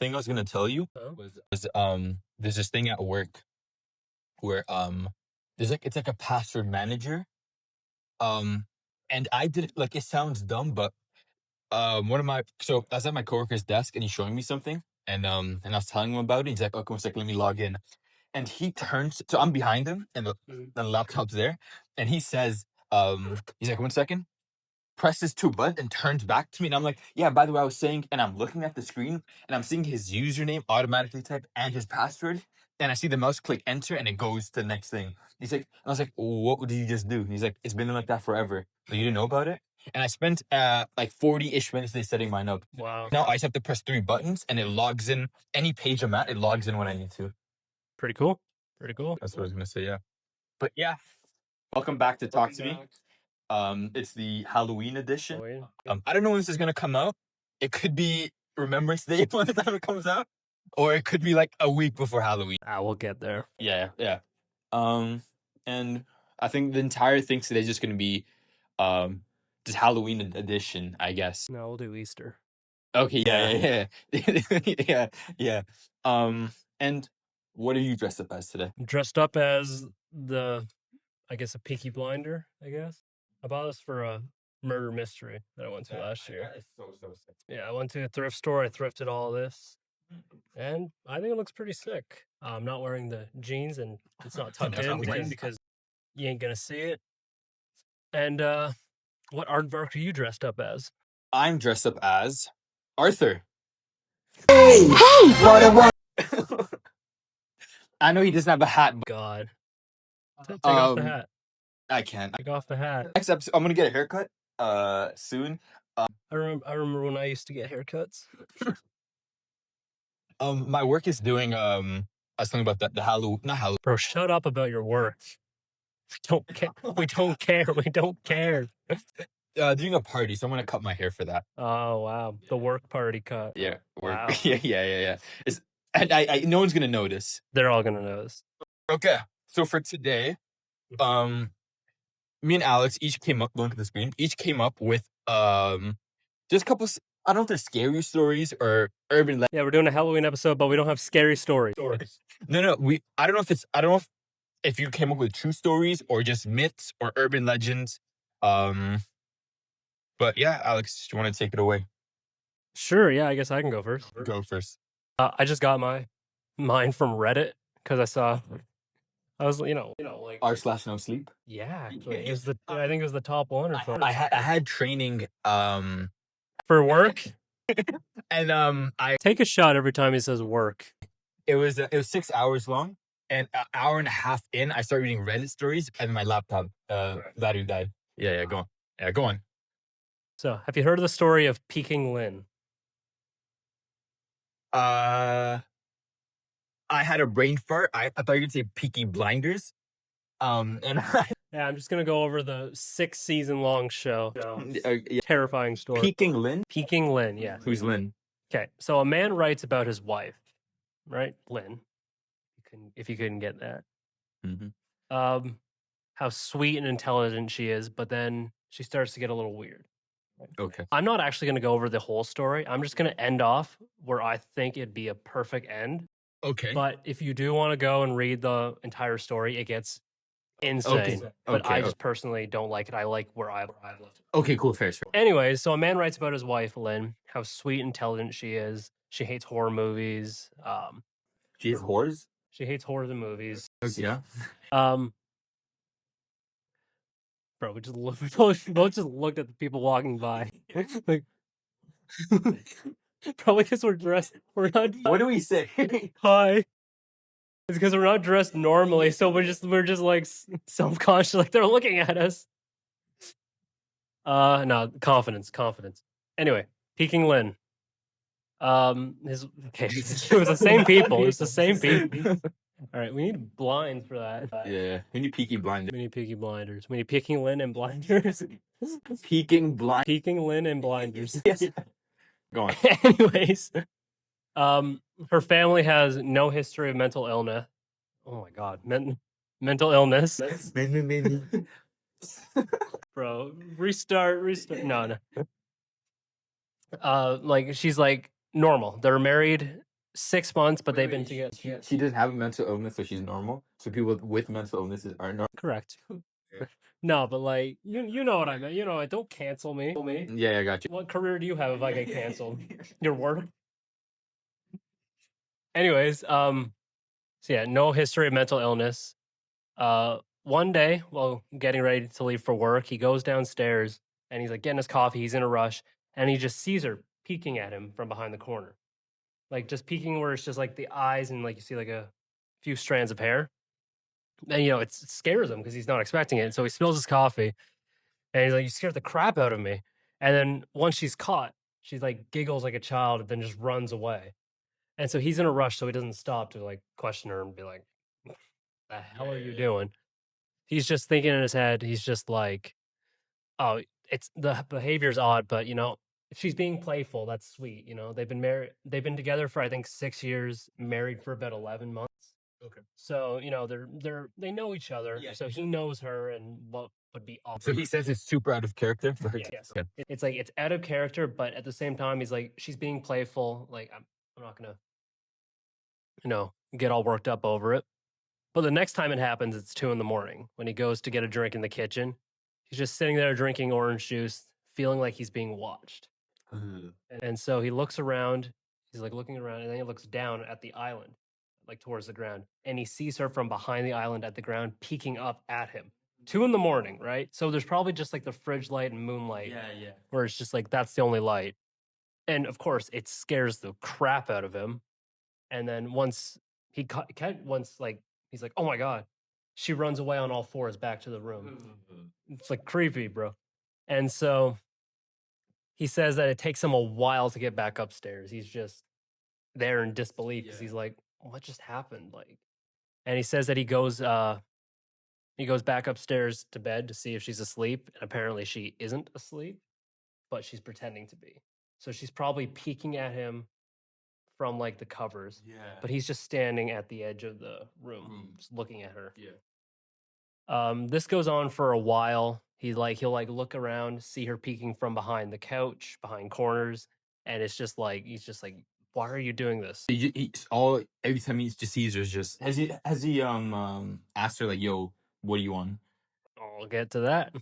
thing I was gonna tell you was there's this thing at work where it's like a password manager. Um and I did like it sounds dumb, but one of my so I was at my coworker's desk and he's showing me something and I was telling him about it. He's like, okay, one second, let me log in. And he turns so I'm behind him and the laptop's there, and he says, he's like, one second, presses two buttons and turns back to me. And I'm like, yeah, by the way, I was saying, and I'm looking at the screen and I'm seeing his username automatically typed and his password. And I see the mouse click enter and it goes to the next thing. He's like, I was like, what did you just do? And he's like, it's been like that forever. So you didn't know about it? And I spent like 40-ish minutes today setting mine up. Wow. Now I just have to press 3 buttons and it logs in any page I'm at. It logs in when I need to. Pretty cool. Pretty cool. That's what I was going to say, yeah. But yeah, welcome back to Talk to Me. It's the Halloween edition. I don't know when this is gonna come out. It could be Remembrance Day by the time it comes out, or it could be like a week before Halloween. We'll get there. Yeah. And I think the entire thing today is just gonna be, just Halloween edition, I guess. No, we'll do Easter. Okay. Yeah. Yeah. And what are you dressed up as today? I'm dressed up as I guess a Peaky Blinder. I guess I bought this for a murder mystery that I went to last year. That is so sick. Yeah, I went to a thrift store. I thrifted all this, and I think it looks pretty sick. I'm not wearing the jeans, and it's not tucked in because you ain't gonna see it. And what aardvark are you dressed up as? I'm dressed up as Arthur. Hey, what I know he doesn't have a hat. But God, take off the hat. I can't. Take off the hat. Next episode, I'm gonna get a haircut. Soon. I remember when I used to get haircuts. My work is doing I was talking about that the Halloween, not Halloween. Bro, shut up about your work. We don't care. We don't care. We don't care. Doing a party, so I'm gonna cut my hair for that. Oh wow, the work party cut. Yeah. Wow. Yeah. And I no one's gonna notice. They're all gonna notice. Okay, so for today, me and Alex each came up. Look at the screen. Each came up with just a couple. I don't know if they're scary stories or urban. Yeah, we're doing a Halloween episode, but we don't have scary stories. No. I don't know if you came up with true stories or just myths or urban legends. But yeah, Alex, do you want to take it away? Sure. Yeah, I guess I can go first. Go first. I just got mine from Reddit because I was like r/no sleep. Yeah, actually, it was I think it was the top one or something. I had training for work, and I take a shot every time he says work. It was 6 hours long, and an hour and a half in, I started reading Reddit stories, and my laptop battery died. Yeah, go on. Yeah, go on. So, have you heard of the story of Peking Lynn? I had a brain fart. I thought you were gonna say Peaky Blinders. And yeah, I'm just gonna go over the 6-season-long show. Yeah. Terrifying story. Peking Lynn. Peking Lynn. Yeah. Who's Lynn? Okay, so a man writes about his wife, right, Lynn. If you couldn't get that. Mm-hmm. How sweet and intelligent she is, but then she starts to get a little weird. Okay. I'm not actually going to go over the whole story. I'm just going to end off where I think it'd be a perfect end. Okay. But if you do want to go and read the entire story, it gets insane. Okay. But I just personally don't like it. I like where I've left it. Okay, cool. Fair. Anyways, so a man writes about his wife, Lynn, how sweet and intelligent she is. She hates horror movies. She hates horrors? She hates horrors and movies. Okay. Yeah. Bro, we both just looked at the people walking by. Like, probably because we're not. What do we say? Hi. It's because we're not dressed normally, so we're just like self-conscious, like they're looking at us. No, confidence. Anyway, Peking Lynn. It was the same people. It's the same people. All right, we need blinds for that. Yeah, we need Peaky Blinders. We need Peaky Blinders. We need Peking Lynn and Blinders. Peking Lynn and Blinders. Yes. Go on. Anyways, her family has no history of mental illness. Oh my god, mental illness. Bro, restart. No. Like she's like normal. They're married 6 months, but they've been together. She doesn't have a mental illness, so she's normal. So people with mental illnesses are normal. Correct. No, but like you know what I meant. You know, don't cancel me. Yeah, I got you. What career do you have if I get canceled? Your work. Anyways, so yeah, no history of mental illness. One day, while getting ready to leave for work, he goes downstairs and he's like getting his coffee. He's in a rush, and he just sees her peeking at him from behind the corner, like just peeking where it's just like the eyes and like you see like a few strands of hair. And you know, it scares him because he's not expecting it. So he spills his coffee, and he's like, "You scared the crap out of me." And then once she's caught, she's like giggles like a child, and then just runs away. And so he's in a rush, so he doesn't stop to like question her and be like, "The hell are you doing?" He's just thinking in his head. He's just like, "Oh, it's the behavior's odd, but you know, if she's being playful, that's sweet. You know, they've been married, they've been together for I think 6 years, married for about 11 months. Okay. So you know, they know each other. Yeah. So he knows her and what would be awkward. So he says it's super out of character for her. Yes. Okay. It's like it's out of character, but at the same time, he's like, she's being playful. Like I'm not gonna, you know, get all worked up over it. But the next time it happens, it's 2 a.m. when he goes to get a drink in the kitchen. He's just sitting there drinking orange juice, feeling like he's being watched. And so he looks around. He's like looking around, and then he looks down at the island, like towards the ground, and he sees her from behind the island at the ground, peeking up at him. 2 a.m, right? So there's probably just like the fridge light and moonlight, Yeah. where it's just like that's the only light. And of course, it scares the crap out of him. And then once like he's like, "Oh my god," she runs away on all fours back to the room. It's like creepy, bro. And so he says that it takes him a while to get back upstairs. He's just there in disbelief because he's like, "What just happened?" Like, and he says that he goes back upstairs to bed to see if she's asleep, and apparently she isn't asleep, but she's pretending to be. So she's probably peeking at him from like the covers. Yeah. But he's just standing at the edge of the room, just looking at her. Yeah. This goes on for a while. He'll like look around, see her peeking from behind the couch, behind corners, and it's just like he's just like, "Why are you doing this?" Every time he just sees her, just has he asked her like, "Yo, what do you want?" I'll get to that.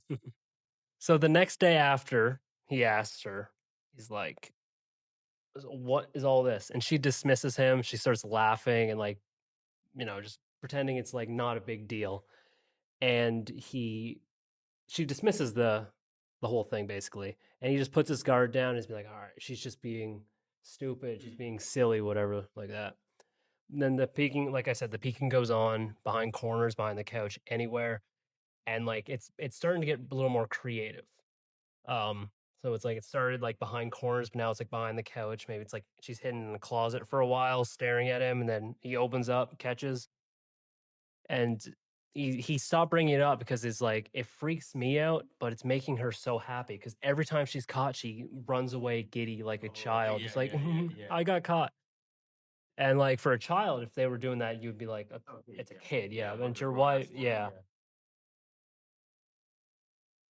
So the next day after he asks her, he's like, "What is all this?" And she dismisses him. She starts laughing and like, you know, just pretending it's like not a big deal. And she dismisses the whole thing basically, and he just puts his guard down and he's like, "All right, she's just being stupid, she's being silly, whatever, like that." And then the peeking, like I said, the peeking goes on behind corners, behind the couch, anywhere, and like it's starting to get a little more creative. So it's like it started like behind corners, but now it's like behind the couch. Maybe it's like she's hidden in the closet for a while, staring at him, and then he opens up, catches, and he stopped bringing it up because it's like it freaks me out, but it's making her so happy because every time she's caught, she runs away giddy like a child. It's like, I got caught. And like for a child, if they were doing that, you'd be like, it's a kid, yeah. But your wife, yeah.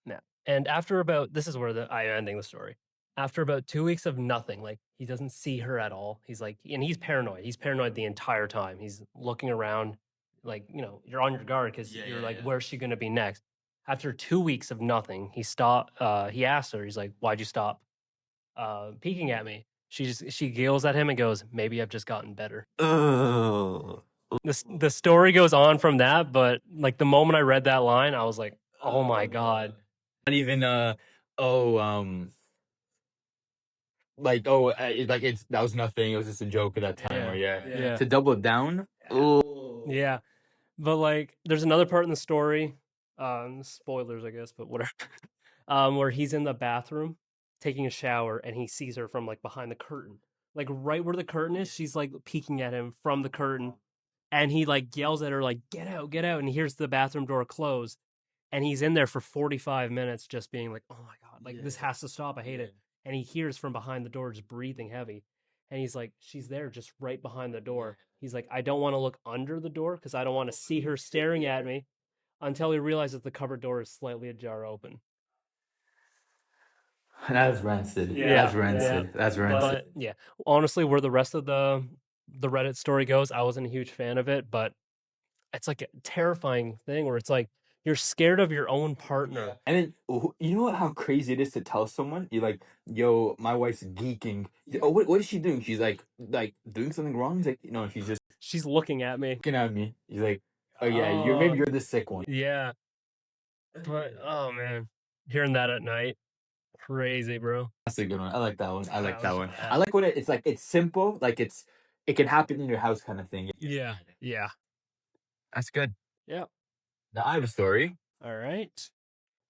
Yeah. And after about this is where I'm ending the story. After about 2 weeks of nothing, like he doesn't see her at all. He's like, and he's paranoid. He's paranoid the entire time. He's looking around, like, you know, you're on your guard because you're like, where's she gonna be next? After 2 weeks of nothing, he stopped. He asked her, he's like, "Why'd you stop peeking at me?" She giggles at him and goes, "Maybe I've just gotten better." Oh. The story goes on from that, but like the moment I read that line, I was like, "Oh my god." Not even that was nothing. It was just a joke at that time. Or Yeah. To double down. Oh. Yeah. But like there's another part in the story, spoilers I guess, but whatever. Where he's in the bathroom taking a shower and he sees her from like behind the curtain. Like right where the curtain is, she's like peeking at him from the curtain, and he like yells at her like, get out, and he hears the bathroom door close, and he's in there for 45 minutes just being like, "Oh my god, like this has to stop, I hate it." And he hears from behind the door just breathing heavy, and he's like, she's there just right behind the door. He's like, "I don't want to look under the door because I don't want to see her staring at me," until he realizes the cupboard door is slightly ajar open. That's rancid. Yeah. That's rancid. That's rancid. But yeah, honestly, where the rest of the the Reddit story goes, I wasn't a huge fan of it, but it's like a terrifying thing where it's like you're scared of your own partner. And then you know how crazy it is to tell someone you're like, "Yo, my wife's geeking." Oh, what is she doing? She's like doing something wrong. He's like, "No, She's looking at me. looking at me." He's like, "Oh yeah, you're the sick one." Yeah. But oh man, hearing that at night, crazy, bro. That's a good one. I like that one. I like That that was one. bad. I like when it's like it's simple, like it can happen in your house kind of thing. Yeah. That's good. Yeah. Now I have a story. All right.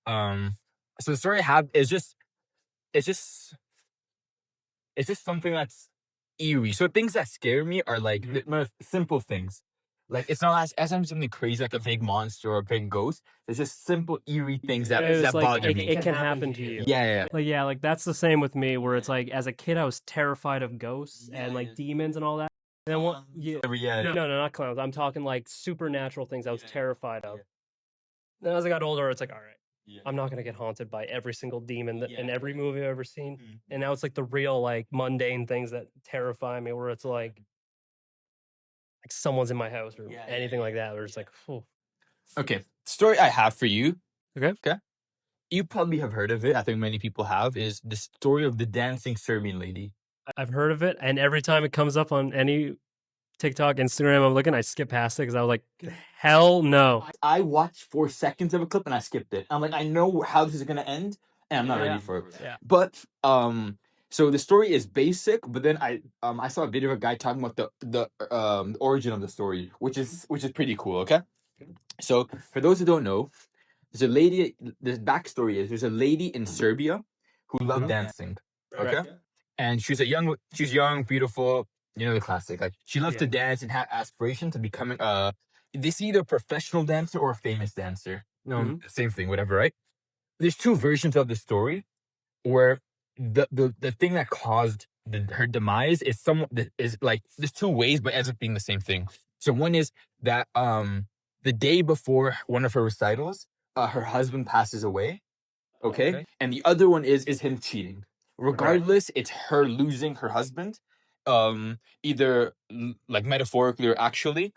So the story I have is it's just it's just something that's eerie. So things that scare me are like the most simple things. Like it's not as I'm something crazy like a big monster or a big ghost. It's just simple eerie things that It's like bother me. it can happen to you. Yeah. Like that's the same with me where it's like as a kid I was terrified of ghosts and like demons and all that. And then what Yeah. no, not clowns. I'm talking like supernatural things I was terrified of. Then as I got older, it's like, all right, I'm not gonna get haunted by every single demon that in every movie I've ever seen. And now it's like the real like mundane things that terrify me, where it's like someone's in my house or anything like that. Where it's like, whew. Okay. Story I have for you. Okay. You probably have heard of it. I think many people have. Is the story of the dancing Serbian lady. I've heard of it, and every time it comes up on any TikTok, Instagram, I'm looking, I skip past it because I was like, hell no. I watched 4 seconds of a clip and I skipped it. I'm like, I know how this is gonna end, and I'm not ready for it. Yeah. But so the story is basic, but then I saw a video of a guy talking about the origin of the story, which is pretty cool. Okay, so for those who don't know, there's a lady. The backstory is there's a lady in Serbia who loved dancing. Okay, and she's young, beautiful. You know the classic. Like she loved to dance and had aspirations to becoming this either a professional dancer or a famous dancer. No, same thing, whatever, right? There's two versions of the story where the thing that caused her demise is like there's two ways, but ends up being the same thing. So one is that the day before one of her recitals, her husband passes away. Okay. And the other one is him cheating. Regardless, it's her losing her husband, either like metaphorically or actually.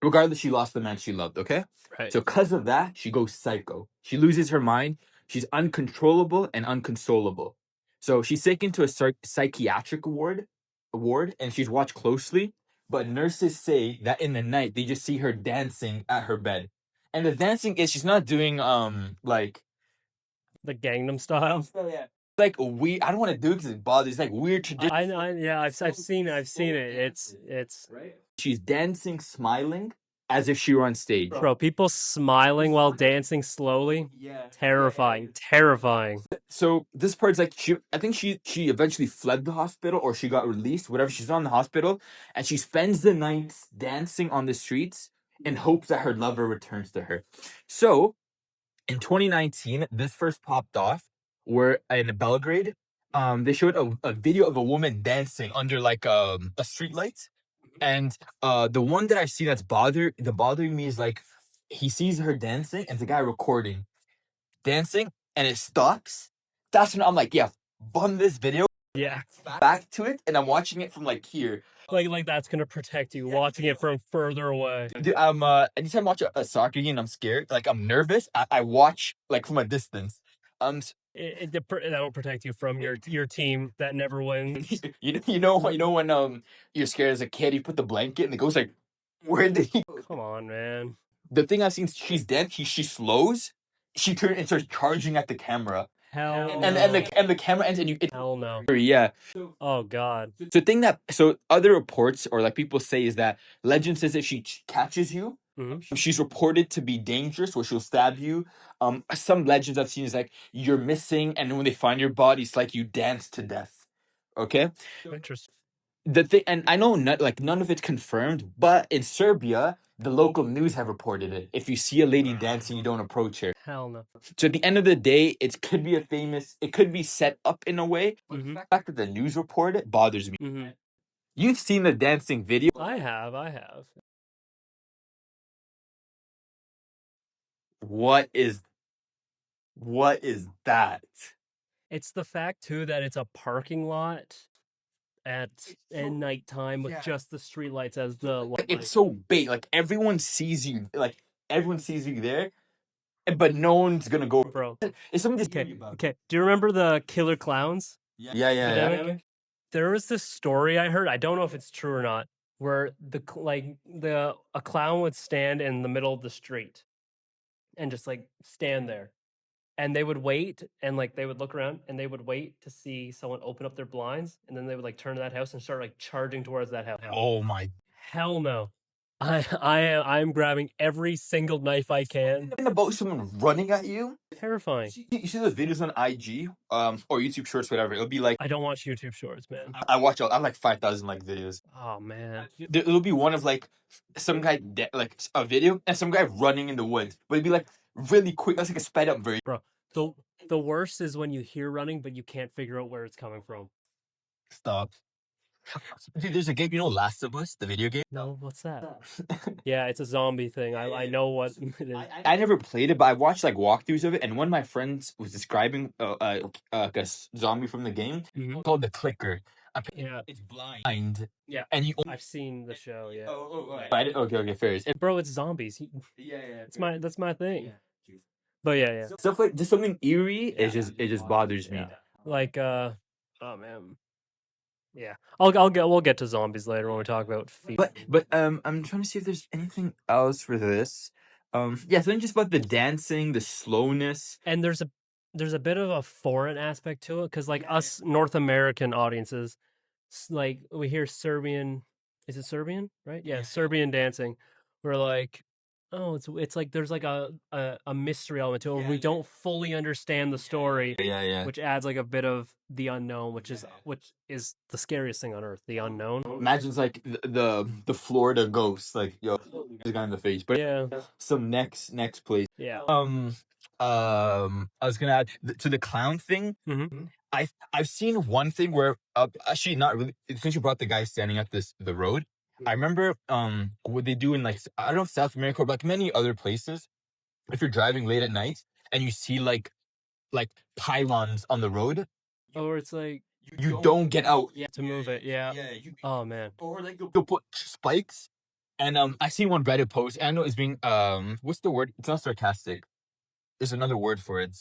Regardless, she lost the man she loved. Okay. Right. So because of that, she goes psycho. She loses her mind. She's uncontrollable and unconsolable. So she's taken to a psychiatric ward, and she's watched closely. But nurses say that in the night they just see her dancing at her bed, and the dancing is she's not doing like the Gangnam Style. like we I don't want to do it because it bothers. It's like weird tradition. I've seen it. It's She's dancing, smiling, as if she were on stage. bro, people smiling while dancing slowly. Terrifying. So this part's like I think she eventually fled the hospital or she got released, whatever. She's not in the hospital, and she spends the nights dancing on the streets in hopes that her lover returns to her. So in 2019, this first popped off where in Belgrade, they showed a video of a woman dancing under like a street light. And the one that I see that's bothering me is like he sees her dancing and the guy recording dancing and it stops. That's when I'm like, yeah, bum this video. Yeah. Back to it, and I'm watching it from like here. Like that's gonna protect you, watching it from further away. Dude, anytime I watch a soccer game, I'm scared. Like I'm nervous. I watch like from a distance. That'll protect you from your team that never wins. you know when you're scared as a kid, you put the blanket and it goes like, where did he? Come on, man. The thing I've seen, she's dead. She slows. She turns and starts charging at the camera. Hell no. And the camera ends and Hell no. Yeah. Oh God. So other reports or like people say is that legend says if she catches you, she's reported to be dangerous, where she'll stab you. Some legends I've seen is like you're missing, and when they find your body, it's like you dance to death. Okay. Interesting. The thing, and I know none of it's confirmed, but in Serbia, the local news have reported it. If you see a lady dancing, you don't approach her. Hell no. So at the end of the day, it could be set up in a way. But the fact that the news report it bothers me. You've seen the dancing video. I have. What is that? It's the fact too that it's a parking lot at nighttime with just the street lights as the light. It's so big. Like everyone sees you. Like everyone sees you there, but no one's gonna go. Bro. It's something to Okay. Okay. Do you remember the killer clowns? Yeah. Epidemic? There was this story I heard. I don't know if it's true or not, where a clown would stand in the middle of the street and just like stand there, and they would wait and like they would look around and they would wait to see someone open up their blinds, and then they would like turn to that house and start like charging towards that house. Oh my. Hell no. I'm grabbing every single knife I can. Something about someone running at you. Terrifying. You see those videos on IG, or YouTube Shorts, whatever. It'll be like I don't watch YouTube Shorts, man. I have like 5,000 like videos. Oh man. It'll be one of like some guy like a video and some guy running in the woods, but it'd be like really quick. That's like a sped up version. Bro, the worst is when you hear running but you can't figure out where it's coming from. Stop. Dude, there's a game, Last of Us, the video game. No, what's that? Yeah, it's a zombie thing. I know what it is. I never played it, but I watched like walkthroughs of it, and one of my friends was describing a zombie from the game called the Clicker. Yeah, It's blind. Yeah, and you. I've seen the show. Yeah. Okay, fair. Bro, it's zombies. That's my thing. But yeah. Stuff like just something eerie. It just bothers me. Like oh man. Yeah, we'll get to zombies later when we talk about feet. But I'm trying to see if there's anything else for this. Something just about the dancing, the slowness, and there's a bit of a foreign aspect to it because like us North American audiences, like we hear Serbian, is it Serbian, right? Yeah, Serbian dancing. We're like, oh, it's like there's like a mystery element to it. We don't fully understand the story. Which adds like a bit of the unknown, which is the scariest thing on earth, the unknown. Imagine it's like the Florida ghost, like yo, this guy in the face. But yeah, some next place. Yeah. I was gonna add to the clown thing. Mm-hmm. I've seen one thing where actually not really. Since you brought the guy standing at the road, I remember what they do in like I don't know South America or like many other places. If you're driving late at night and you see like pylons on the road, or it's like you don't get out. Yeah, to move it. Yeah. Oh man. Or like you'll put spikes, and I seen one Reddit post. And I know it's being what's the word? It's not sarcastic. There's another word for it.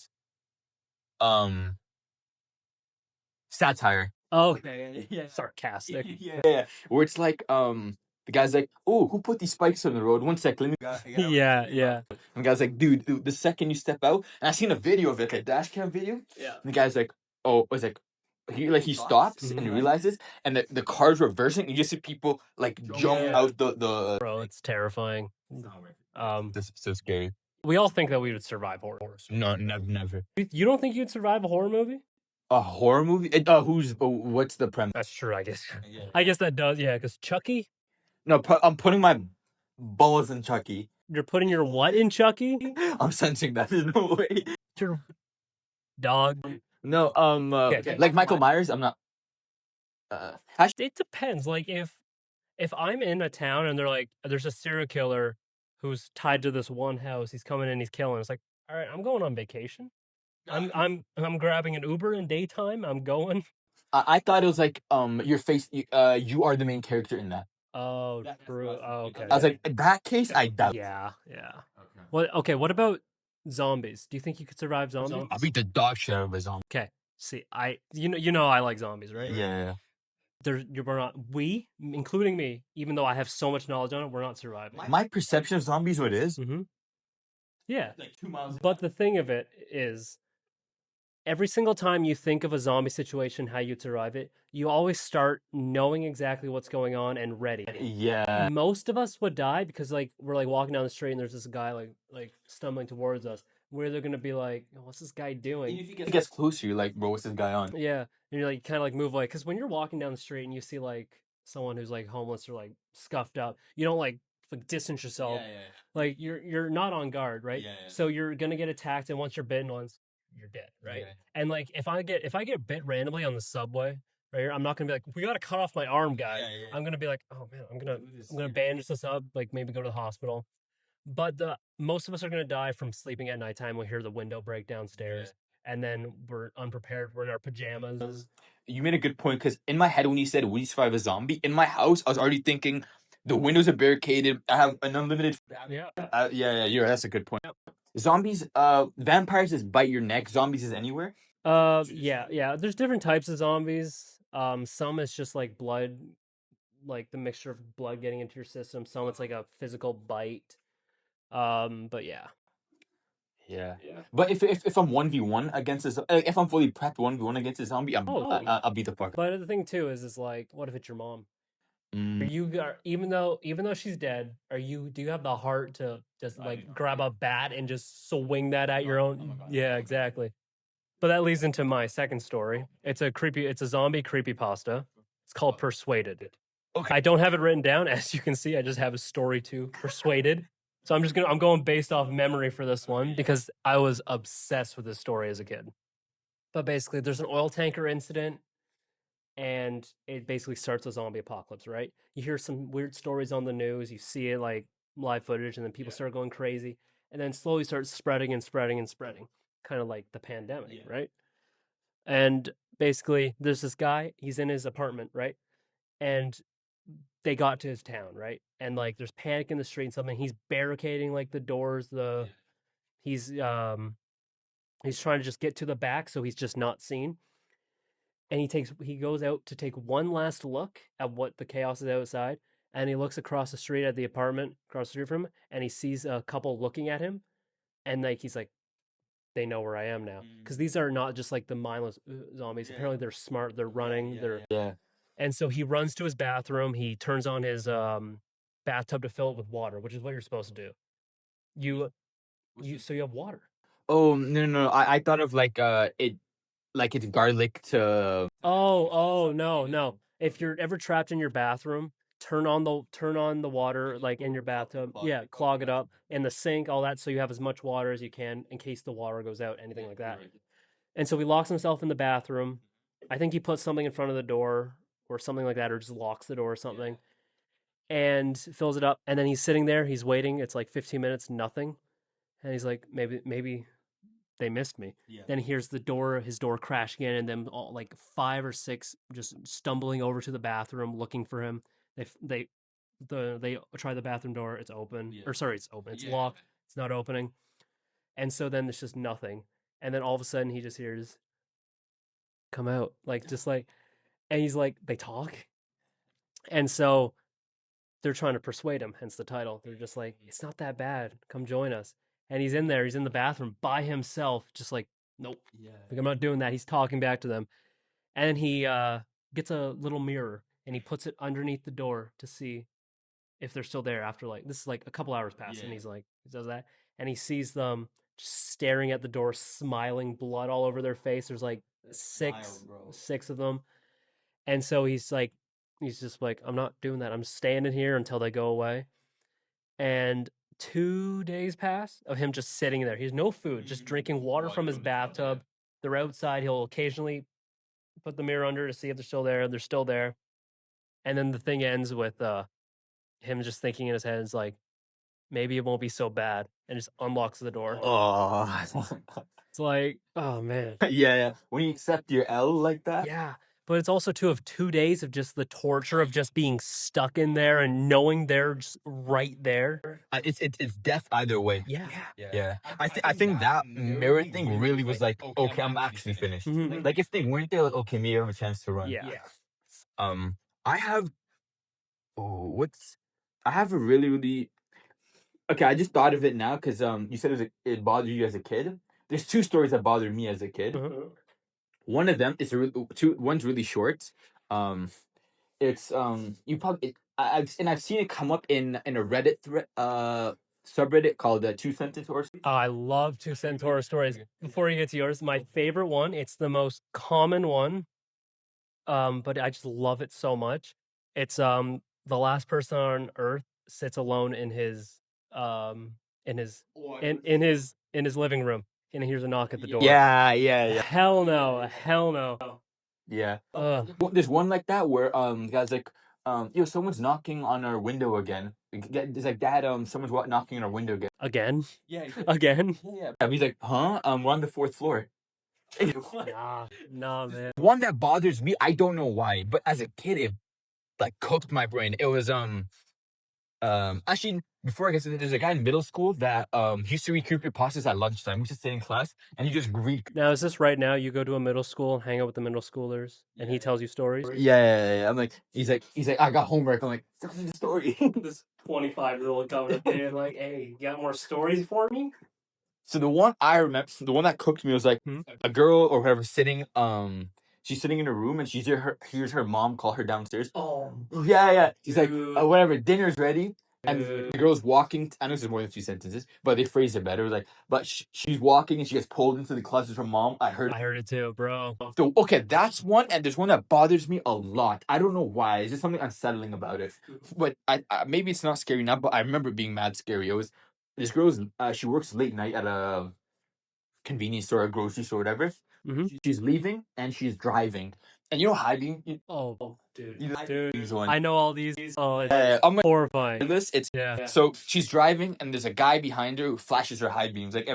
Satire. Okay. Yeah. Sarcastic. Yeah. Where it's like the guy's like, oh, who put these spikes on the road? 1 sec, let me. Yeah. And the guy's like, dude, the second you step out, and I seen a video of it, like a dash cam video. Yeah. And the guy's like, oh, it's like. He stops and he realizes, and the car's reversing. You just see people like jump out the. Bro, it's terrifying. This is so scary. We all think that we would survive horror. No, never. You don't think you'd survive a horror movie? A horror movie? What's the premise? That's true, I guess. I guess that does, yeah. Because Chucky. No, I'm putting my balls in Chucky. You're putting your what in Chucky? I'm sensing that. There's no way. Your dog. No, like Michael Myers, I'm not. It depends. Like if I'm in a town and they're like, there's a serial killer who's tied to this one house, he's coming in, he's killing. It's like, all right, I'm going on vacation. I'm grabbing an Uber in daytime. I'm going. I thought it was like your face. You are the main character in that. Oh, true. Oh, okay. I was like, in that case, I doubt. Yeah. What about zombies? Do you think you could survive zombies? I'll beat the dog shit out of a zombie. Okay. See, you know I like zombies, right? Yeah. We're not, including me, even though I have so much knowledge on it, we're not surviving. My perception of zombies, what it is. Mm-hmm. Yeah. Like 2 miles. But the thing of it is, every single time you think of a zombie situation, how you'd survive it, you always start knowing exactly what's going on and ready. Yeah. Most of us would die because like we're like walking down the street and there's this guy like stumbling towards us. Where they're gonna be like, oh, what's this guy doing? If he gets closer, you're like, bro, what's this guy on? Yeah, and you're like kind of like move away because when you're walking down the street and you see like someone who's like homeless or like scuffed up, you don't like distance yourself. Yeah. Like you're not on guard, right? Yeah. So you're gonna get attacked, and once you're bitten once, you're dead, right? Yeah. And like if I get bit randomly on the subway, right here, I'm not gonna be like, we gotta cut off my arm, guy. Yeah. I'm gonna be like, oh man, I'm gonna bandage this up, like maybe go to the hospital. But most of us are gonna die from sleeping at nighttime. We hear the window break downstairs. and then we're unprepared. We're in our pajamas. You made a good point because in my head when you said we survive a zombie, in my house I was already thinking the windows are barricaded. I have an unlimited. Yeah. That's a good point. Zombies, vampires just bite your neck. Zombies is anywhere. Yeah. There's different types of zombies. Some is just like blood, like the mixture of blood getting into your system. Some it's like a physical bite. But yeah. Yeah. But if I'm 1v1 against if I'm fully prepped 1v1 against a zombie, I'll beat the fuck. But the thing too is like, what if it's your mom? Mm. Even though she's dead, do you have the heart to just like grab a bat and just swing that at your own? Yeah, exactly. But that leads into my second story. It's a zombie creepypasta. It's called Persuaded. Okay. I don't have it written down, as you can see. I just have a story to Persuaded. So I'm going based off memory for this one because I was obsessed with this story as a kid. But basically, there's an oil tanker incident, and it basically starts a zombie apocalypse, right? You hear some weird stories on the news, you see it like live footage, and then people start going crazy, and then slowly starts spreading and spreading and spreading, kind of like the pandemic, right? And basically, there's this guy, he's in his apartment, right? And they got to his town, right? And like there's panic in the street and something. He's barricading like the doors, he's trying to just get to the back so he's just not seen. And he goes out to take one last look at what the chaos is outside, and he looks across the street at the apartment across the street from him, and he sees a couple looking at him, and like he's like, they know where I am now, because these are not just like the mindless zombies. Apparently they're smart, they're running, and so he runs to his bathroom, he turns on his bathtub to fill it with water, which is what you're supposed to do. So you have water. Oh no! I thought of like it's garlic to. Oh no. If you're ever trapped in your bathroom, turn on the water like in your bathtub. Yeah, clog it up in the sink, all that, so you have as much water as you can in case the water goes out, anything like that. And so he locks himself in the bathroom. I think he puts something in front of the door or something like that, or just locks the door or something, and fills it up. And then he's sitting there, he's waiting. It's like 15 minutes, nothing. And he's like, maybe they missed me. Then he hears his door crashing in, and then all like 5 or 6 just stumbling over to the bathroom looking for him. They try the bathroom door. It's open. Or sorry, it's open. It's locked. It's not opening. And so then there's just nothing. And then all of a sudden he just hears, "Come out!" Like just like, and he's like, they talk, and so they're trying to persuade him. Hence the title. They're just like, "It's not that bad. Come join us." And he's in there. He's in the bathroom by himself, just like, nope. Like, I'm not doing that. He's talking back to them. And he gets a little mirror and he puts it underneath the door to see if they're still there after like, this is like a couple hours pass. And he's like, he does that. And he sees them just staring at the door, smiling, blood all over their face. There's like six of them. And so he's just like, I'm not doing that. I'm standing here until they go away. And 2 days pass of him just sitting there. He has no food, just drinking water from his bathtub. They're outside. He'll occasionally put the mirror under to see if they're still there. They're still there. And then the thing ends with him just thinking in his head, is like, maybe it won't be so bad, and just unlocks the door. Oh. It's like, oh man. Yeah. When you accept your L like that. Yeah. But it's also too of 2 days of just the torture of just being stuck in there and knowing they're just right there. It's death either way. Yeah. I think that mirror thing really was like, okay, I'm actually finished. Mhm. Like if they weren't there, like, okay, maybe I have a chance to run. Yeah. I have. I have a really. Okay, I just thought of it now because you said it bothered you as a kid. There's 2 stories that bothered me as a kid. Uh-huh. One of them is one's really short. It's you probably I've seen it come up in a Reddit subreddit called 2 Sentence Horror. Oh, I love 2 Cent horror stories. Before you get to yours, my favorite one, it's the most common one, but I just love it so much. It's the last person on Earth sits alone in his in his living room, and he hears a knock at the door. Yeah. Hell no. Yeah. There's one like that where the guy's like someone's knocking on our window again. It's like dad someone's knocking on our window again. Again? Yeah. Again? Yeah. He's like, huh? We're on the 4th floor. Nah, man. One that bothers me, I don't know why, but as a kid, it like cooked my brain. It was actually before I guess there's a guy in middle school that he used to read creepypastas at lunchtime. We used to sit in class and he just read. Now, is this right now? You go to a middle school and hang out with the middle schoolers, and he tells you stories? Yeah. I'm like, he's like, I got homework. I'm like, tell me the story. This 25-year-old coming up there like, hey, you got more stories for me? So the one I remember, the one that cooked me was like a girl or whatever sitting, she's sitting in a room and hears her mom call her downstairs. Oh, Yeah. She's like, dude. whatever, dinner's ready. And Dude. the girl's walking. I know this is more than 2 sentences, but they phrased it better. It was like, but she's walking and she gets pulled into the closet with her mom. I heard it too, bro. So, okay, that's one, and there's one that bothers me a lot. I don't know why. It's just something unsettling about it. But I maybe it's not scary now, but I remember it being mad scary. It was this girl's. She works late night at a convenience store, a grocery store, whatever. Mhm. She's leaving and she's driving, and you know hiding. Oh, dude. These ones. I know all these. Oh, it's I'm like, horrifying. it's Yeah. so she's driving and there's a guy behind her who flashes her high beams like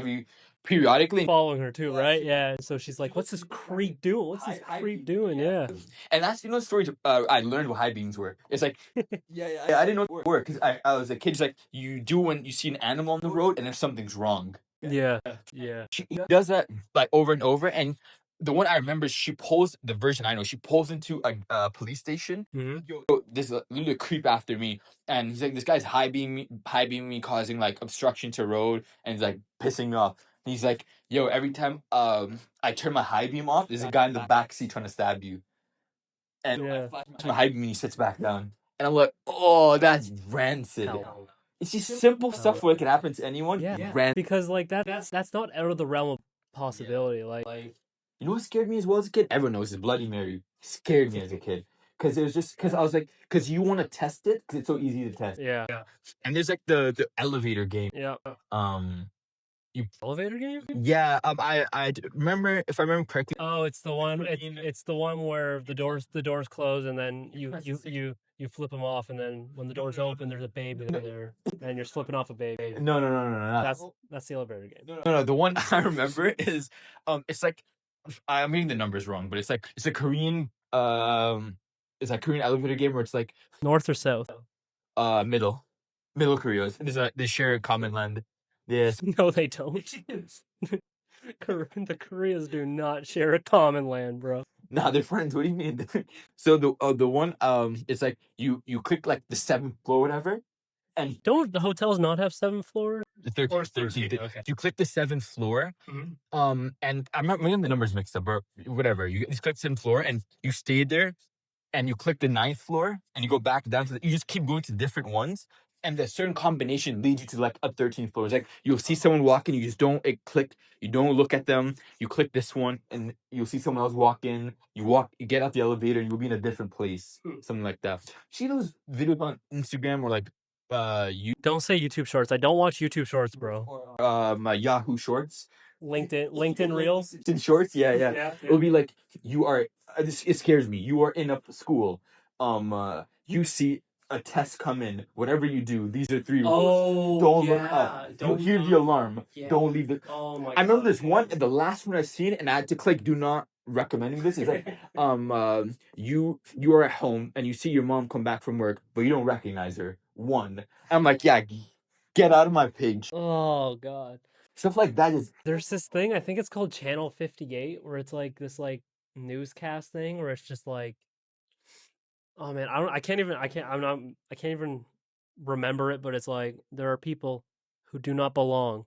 periodically. Following her too, right? Yeah. So she's like, "What's this creep doing? What's this creep doing?" Yeah. And that's the stories I learned what high beams were. It's like I didn't know what they were because I was a kid. It's like you do when you see an animal on the road and if something's wrong. Yeah. She does that like over and over. And the one I remember is she pulls the version I know. She pulls into a police station. Yo, this little creep after me, and he's like, this guy's high beaming me, causing like obstruction to road, and he's like pissing me off. And he's like, yo, every time I turn my high beam off, there's a guy in the back seat trying to stab you. And I flash my high beam and he sits back down. And I'm like, oh, that's rancid. It's just simple stuff where it can happen to anyone. Yeah. Because like that's not out of the realm of possibility. Like you know what scared me as well as a kid? Everyone knows it's Bloody Mary. It scared me as a kid. Because it was just, because I was like, because you want to test it, because it's so easy to test. Yeah. And there's like the elevator game. Yeah. Elevator game? Yeah. I remember, if I remember correctly. Oh, it's the one. It's the one where the doors close and then you flip them off, and then when the doors open, there's a baby there, and you're flipping off a baby. No. That's the elevator game. No. The one I remember is it's like I'm getting the numbers wrong, but it's a Korean it's a Korean elevator game where it's like North or south? Middle Korea. They share a common land. Yes. No, they don't. The Koreas do not share a common land, bro. Nah, they're friends. What do you mean? So the one it's like you click like the 7th floor, whatever, and don't the hotels not have 7th floors? The 13th. Okay. You click the 7th floor, and I'm not getting the numbers mixed up, or whatever. You just click 7th floor, and you stay there, and you click the 9th floor, and you go back down to you just keep going to different ones. And a certain combination leads you to like a 13th floor. It's like you'll see someone walking, you just don't click, you don't look at them, you click this one, and you'll see someone else walk in, you get out the elevator, and you'll be in a different place. Something like that. See those videos on Instagram or like you don't say YouTube Shorts. I don't watch YouTube Shorts, bro. My Yahoo Shorts. LinkedIn Reels? LinkedIn Shorts, yeah. It'll be like you are it scares me. You are in a school. You see a test come in. Whatever you do, these are 3 rules. Oh, don't look up. Don't hear the alarm. Yeah. Don't leave the. Oh my! I remember this one, and the last one I've seen, and I had to click "Do not recommending this." Is like, you are at home and you see your mom come back from work, but you don't recognize her. One, I'm like, yeah, get out of my page. Oh God. Stuff like that is. There's this thing. I think it's called Channel 58, where it's like this like newscast thing, where it's just like. Oh man, I can't even remember it, but it's like there are people who do not belong,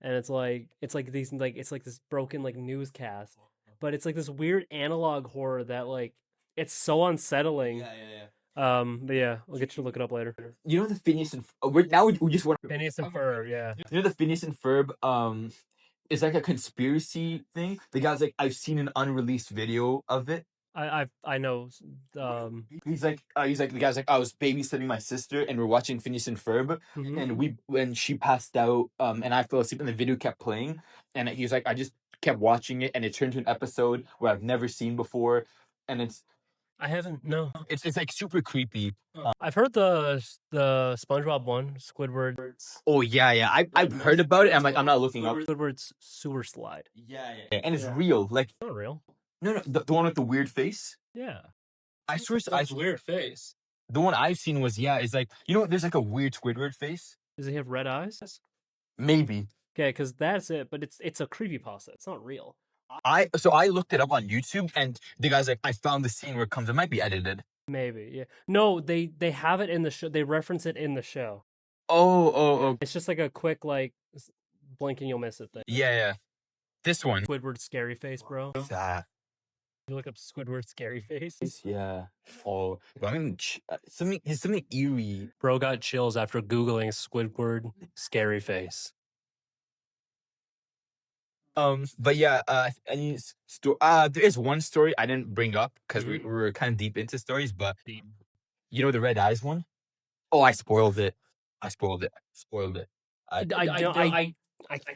and it's like this broken like newscast, but it's like this weird analog horror that like it's so unsettling. Yeah. But yeah, I'll get you to look it up later. You know the Phineas and we just want Phineas and Ferb, yeah. You know the Phineas and Ferb it's like a conspiracy thing. The guy's like, I've seen an unreleased video of it. I know. He's like the guy's like, I was babysitting my sister and we're watching Phineas and Ferb, and when she passed out, and I fell asleep and the video kept playing, and he's like, I just kept watching it and it turned to an episode where I've never seen before, and it's I haven't. No, It's like super creepy. I've heard the SpongeBob one, Squidward's Oh yeah. I've heard about it. I'm not looking up. Squidward's sewer slide. Yeah. And it's real. Like Not real. no, the one with the weird face. Yeah. I swear, weird face. the one I've seen was is like there's like a weird Squidward face. Does he have red eyes? Maybe Okay, because that's it. But it's a creepypasta. It's not real. I looked it up on YouTube and the guy's like I found the scene where it comes. It might be edited. Maybe. Yeah. No, they have it in the show. They reference it in the show. Oh. It's just like a quick blink and you'll miss it thing. Yeah. This one. Squidward scary face, bro. That. You look up Squidward scary face. Yeah. Oh, but I mean, something eerie. Bro got chills after googling Squidward scary face. But yeah, there is one story I didn't bring up because we were kind of deep into stories, but the red eyes one. Oh, I spoiled it. I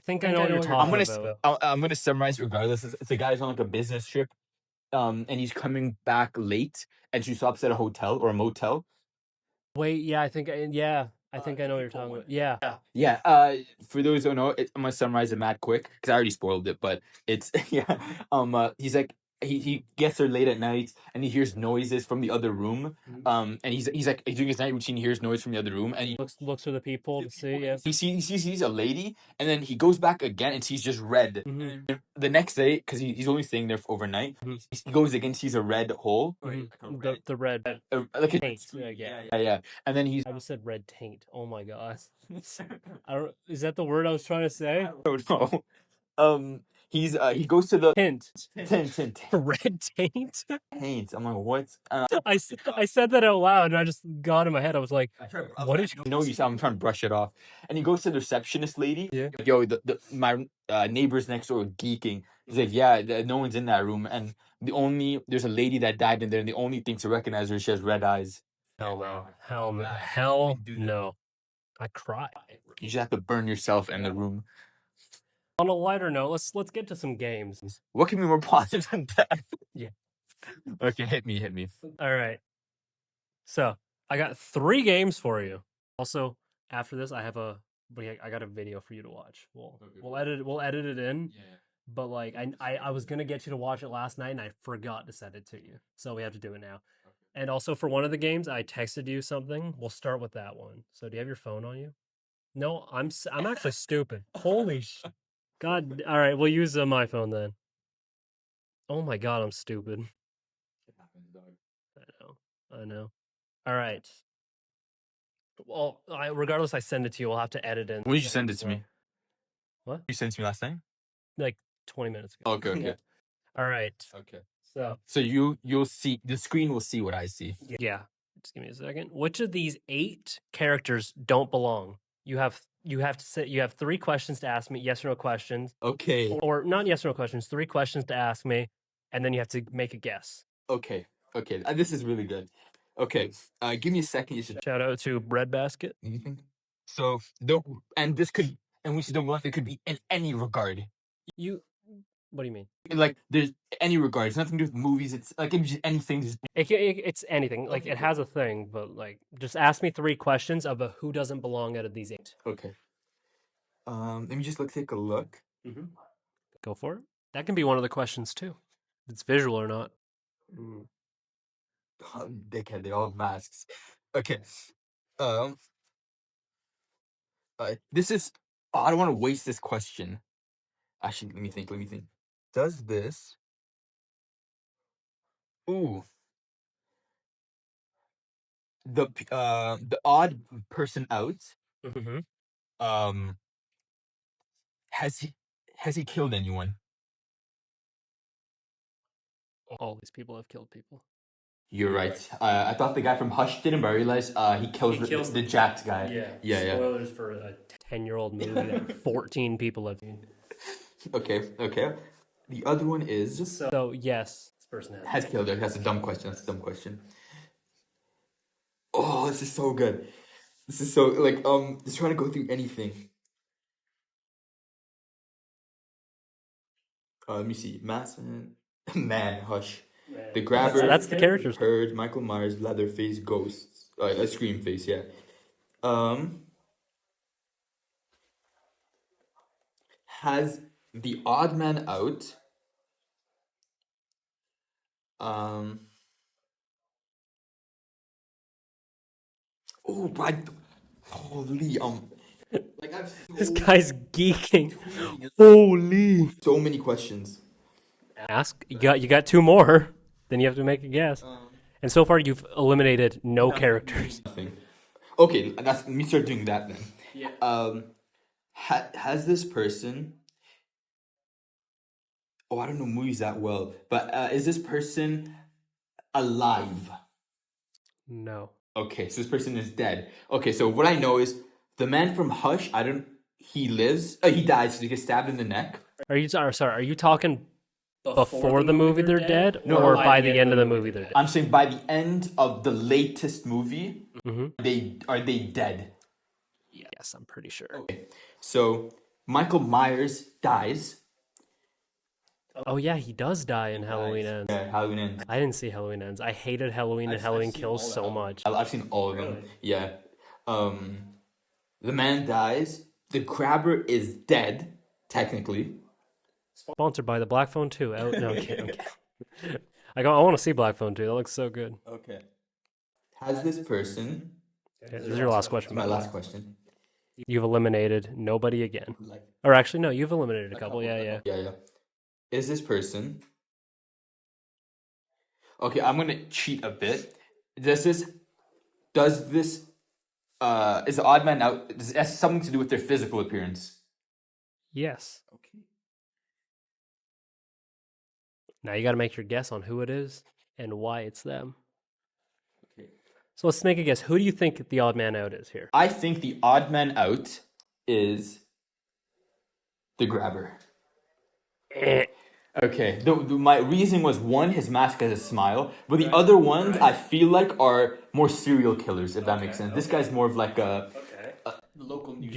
think I know what you're talking about. I'm gonna summarize regardless. It's a guy's on like a business trip, and he's coming back late, and she stops at a hotel or a motel. Wait, yeah, I think I know what you're talking about. Yeah. Yeah. For those who don't know, I'm gonna summarize it mad quick because I already spoiled it. But it's yeah. He's like he gets there late at night and he hears noises from the other room. And he's doing his night routine. He hears noise from the other room and he Looks for the people to see. Yeah. he sees a lady and then he goes back again and sees just red. Mhm. And the next day, because he's only staying there overnight, he goes again, sees a red hole, The red like a taint. Yeah. yeah. And then he's I just said red taint. Oh my god. I don't. Is that the word I was trying to say? oh no. He goes to the Hint. tint. Red taint. Taint. I'm like, what? I said that out loud and I just got in my head. I was like, what did you? No, you said I'm trying to brush it off. And he goes to the receptionist lady. Yeah. Like, yo, my neighbors next door are geeking. He's like, yeah, no one's in that room, and there's a lady that died in there, and the only thing to recognize her, she has red eyes. Hell no. Hell no. I cried. You just have to burn yourself in the room. On a lighter note, let's get to some games. What can be more positive than that? Yeah. Okay, hit me. All right. So I got 3 games for you. Also, after this, I got a video for you to watch. We'll edit it in. Yeah. But like I was gonna get you to watch it last night and I forgot to send it to you. So we have to do it now. Okay. And also for one of the games, I texted you something. We'll start with that one. So do you have your phone on you? No, I'm actually stupid. Holy God. All right, we'll use my phone then. Oh my God, I'm stupid. I know. All right. Well, regardless, I send it to you. We'll have to edit in. When did you send it to me? What? You sent it to me last time? Like 20 minutes ago. Okay. All right. Okay. So you'll see, the screen will see what I see. Yeah. Just give me a second. Which of these 8 characters don't belong? You have to say, you have 3 questions to ask me, yes or no questions. Okay. Or not yes or no questions, 3 questions to ask me, and then you have to make a guess. Okay. This is really good. Okay. Give me a second. You should. Shout out to Breadbasket. Anything? So we should don't it could be in any regard. What do you mean? Like there's any regard. It's nothing to do with movies. It's like it's just anything. It's anything. Like it has a thing, but like just ask me 3 questions about who doesn't belong out of these 8. Okay. Let me just take a look. Mm-hmm. Go for it. That can be one of the questions too. If it's visual or not. Oh, dickhead, they all have masks. Okay. This is. Oh, I don't want to waste this question. Actually, let me think. Does this? Ooh. The odd person out. Mm-hmm. Has he killed anyone? All these people have killed people. You're right. I thought the guy from Hush didn't, but I realized he kills the jacked guy. Yeah. Spoilers for a 10-year-old movie that 14 people have seen. Okay. The other one is. So yes, this person has killed her. That's a dumb question. Oh, this is so good. This is so just trying to go through anything. Let me see. Man, Hush. The Grabber. That's the characters. Purge, Michael Myers, Leatherface, Ghosts. A Scream Face, yeah. Has the odd man out oh my holy like I've This guy's geeking. Holy. so many questions. Ask. You got two more. Then you have to make a guess. And so far, you've eliminated no characters. Nothing. Okay, that's let me start doing that then. Yeah. Has this person? Oh, I don't know movies that well, but is this person alive? No. Okay, so this person is dead. Okay, so what I know is the man from Hush. He lives. He dies. He gets stabbed in the neck. Are you sorry? Are you talking before the movie they're dead, or by the end of the movie they're dead? I'm saying by the end of the latest movie, are they dead? Yes, I'm pretty sure. Okay, so Michael Myers dies. Oh yeah, he does die in Halloween Ends. Yeah, Halloween Ends. I didn't see Halloween Ends. I hated Halloween and Halloween Kills so much. I've seen all of them. Yeah. The man dies. The Grabber is dead, technically. Sponsored by the Black Phone 2. No, I'm kidding. I want to see Black Phone 2. That looks so good. Okay. Has this person? Okay, this is your last question. My last question. You've eliminated nobody again. Or actually, no, you've eliminated a couple. Yeah. Yeah. Is this person? Okay, I'm gonna cheat a bit. Does this is the odd man out? Does it have something to do with their physical appearance? Yes. Okay. Now you got to make your guess on who it is and why it's them. Okay. So let's make a guess. Who do you think the odd man out is here? I think the odd man out is the Grabber. Okay. My reason was one, his mask has a smile, but the other ones I feel like are more serial killers. If that makes sense. This guy's more of like a local news.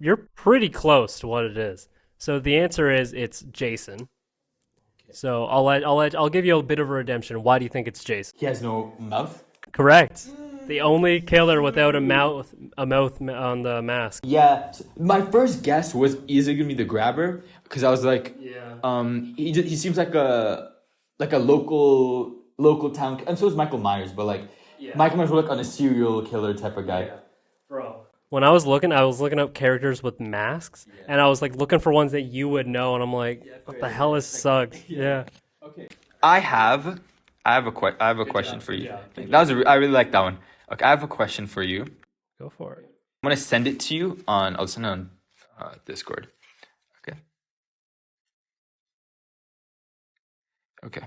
You're pretty close to what it is. So the answer is it's Jason. So I'll give you a bit of a redemption. Why do you think it's Jason? He has no mouth. Correct. The only killer without a mouth on the mask. Yeah, my first guess was easily gonna be the Grabber because I was like, he seems like a local town, and so is Michael Myers, but Michael Myers was like on a serial killer type of guy. Yeah. Bro. When I was looking up characters with masks, and I was like looking for ones that you would know, and I'm like, what the hell is Suggs? Yeah. Okay. I have a question for you. I really like that one. Okay, I have a question for you. Go for it. I'm gonna send it to you I'll send it on Discord. Okay. Okay.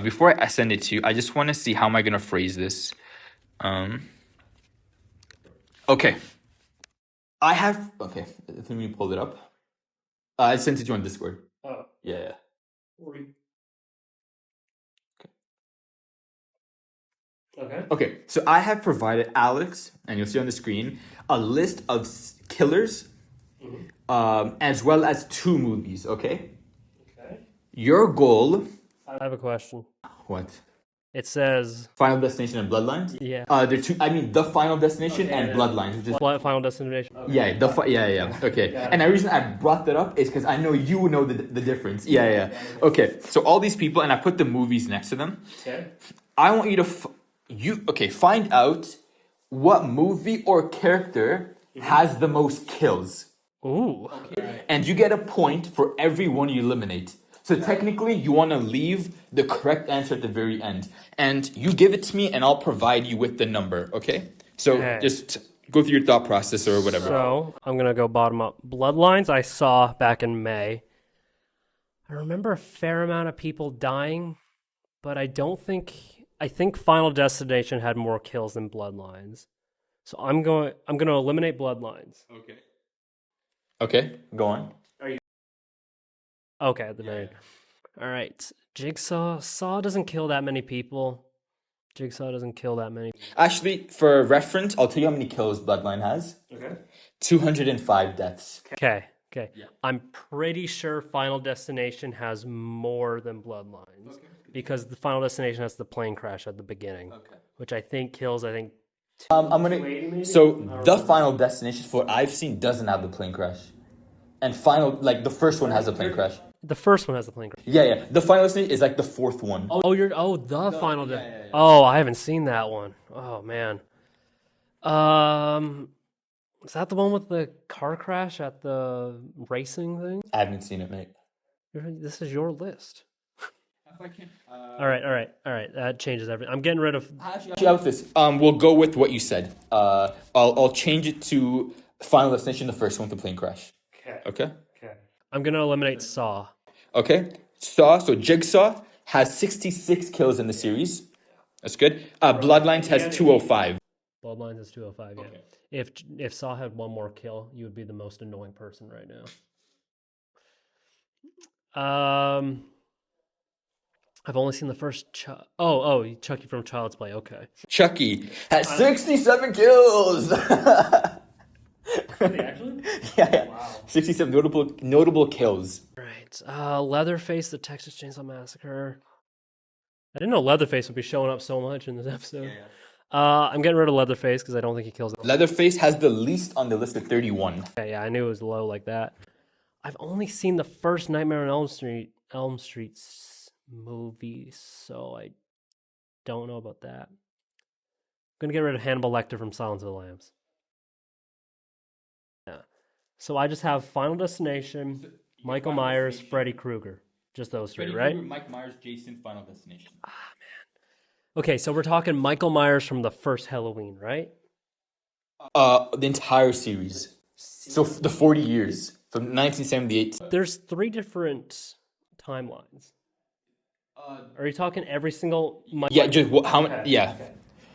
Before I send it to you, I just want to see how am I gonna phrase this. Okay. Okay, let me pull it up. I sent it to you on Discord. Oh. Yeah. Okay, so I have provided Alex, and you'll see on the screen, a list of killers, as well as 2 movies, okay? Okay. Your goal... I have a question. What? It says... Final Destination and Bloodlines? Yeah. They're 2, The Final Destination and Bloodlines, which is... Final Destination. Okay. Yeah. Okay. And the reason I brought that up is because I know you know the difference. Yeah. Okay, so all these people, and I put the movies next to them. Okay. I want you to... find out what movie or character has the most kills. Ooh. Okay. And you get a point for every one you eliminate. So technically, you want to leave the correct answer at the very end. And you give it to me, and I'll provide you with the number, okay? So just go through your thought process or whatever. So I'm going to go bottom up. Bloodlines I saw back in May. I remember a fair amount of people dying, but I think Final Destination had more kills than Bloodlines. So I'm going to eliminate Bloodlines. Okay, go on. Okay, at the very end. All right. Jigsaw. Saw doesn't kill that many people. Jigsaw doesn't kill that many. Actually, for reference, I'll tell you how many kills Bloodline has. Okay. 205 deaths. Okay. Okay. Yeah. I'm pretty sure Final Destination has more than Bloodlines because the Final Destination has the plane crash at the beginning, which I think kills. I'm gonna. So the Final Destination, for what I've seen, doesn't have the plane crash, and the first one has a plane crash. The first one has the plane crash. Yeah. The Final Destination is like the fourth one. The Final Destination. Oh, I haven't seen that one. Oh man. Is that the one with the car crash at the racing thing? I haven't seen it, mate. This is your list. All right. That changes everything. I'm getting rid of. Actually, out this. We'll go with what you said. I'll change it to Final Destination, the first one, the plane crash. Okay. I'm gonna eliminate Saw. Okay. So Jigsaw has 66 kills in the series. That's good. Bloodlines has 205. Bloodlines is 205. Yeah. If Saw had one more kill, you would be the most annoying person right now. I've only seen the first. Chucky from Child's Play. Okay. Chucky has 67 kills. Actually? Yeah. Wow. 67 notable kills. Right. Leatherface, the Texas Chainsaw Massacre. I didn't know Leatherface would be showing up so much in this episode. Yeah. I'm getting rid of Leatherface because I don't think he kills. Leatherface has the least on the list at 31. Okay, yeah, I knew it was low like that. I've only seen the first Nightmare on Elm Street movie, so I don't know about that. I'm gonna get rid of Hannibal Lecter from Silence of the Lambs. Yeah. So I just have Final Destination, Michael Myers, Freddy Krueger. Just those three, right? Mike Myers, Jason, Final Destination. Okay, so we're talking Michael Myers from the first Halloween, right? The entire series. So the 40 years from 1978. There's 3 different timelines. Are you talking every single? Yeah, just how many? Okay. Yeah. Okay.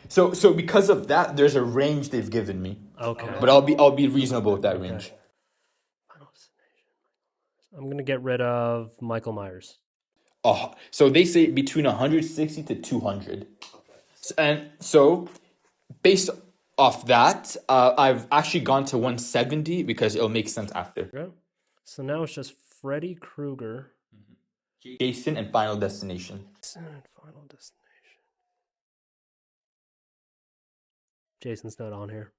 So because of that, there's a range they've given me. Okay. But I'll be reasonable with that range. Final Destination. I'm gonna get rid of Michael Myers. Oh, so they say between 160 to 200. And so, based off that, I've actually gone to 170 because it'll make sense after. Yeah. So now it's just Freddy Krueger, Jason, and Final Destination. Final Destination. Jason's not on here.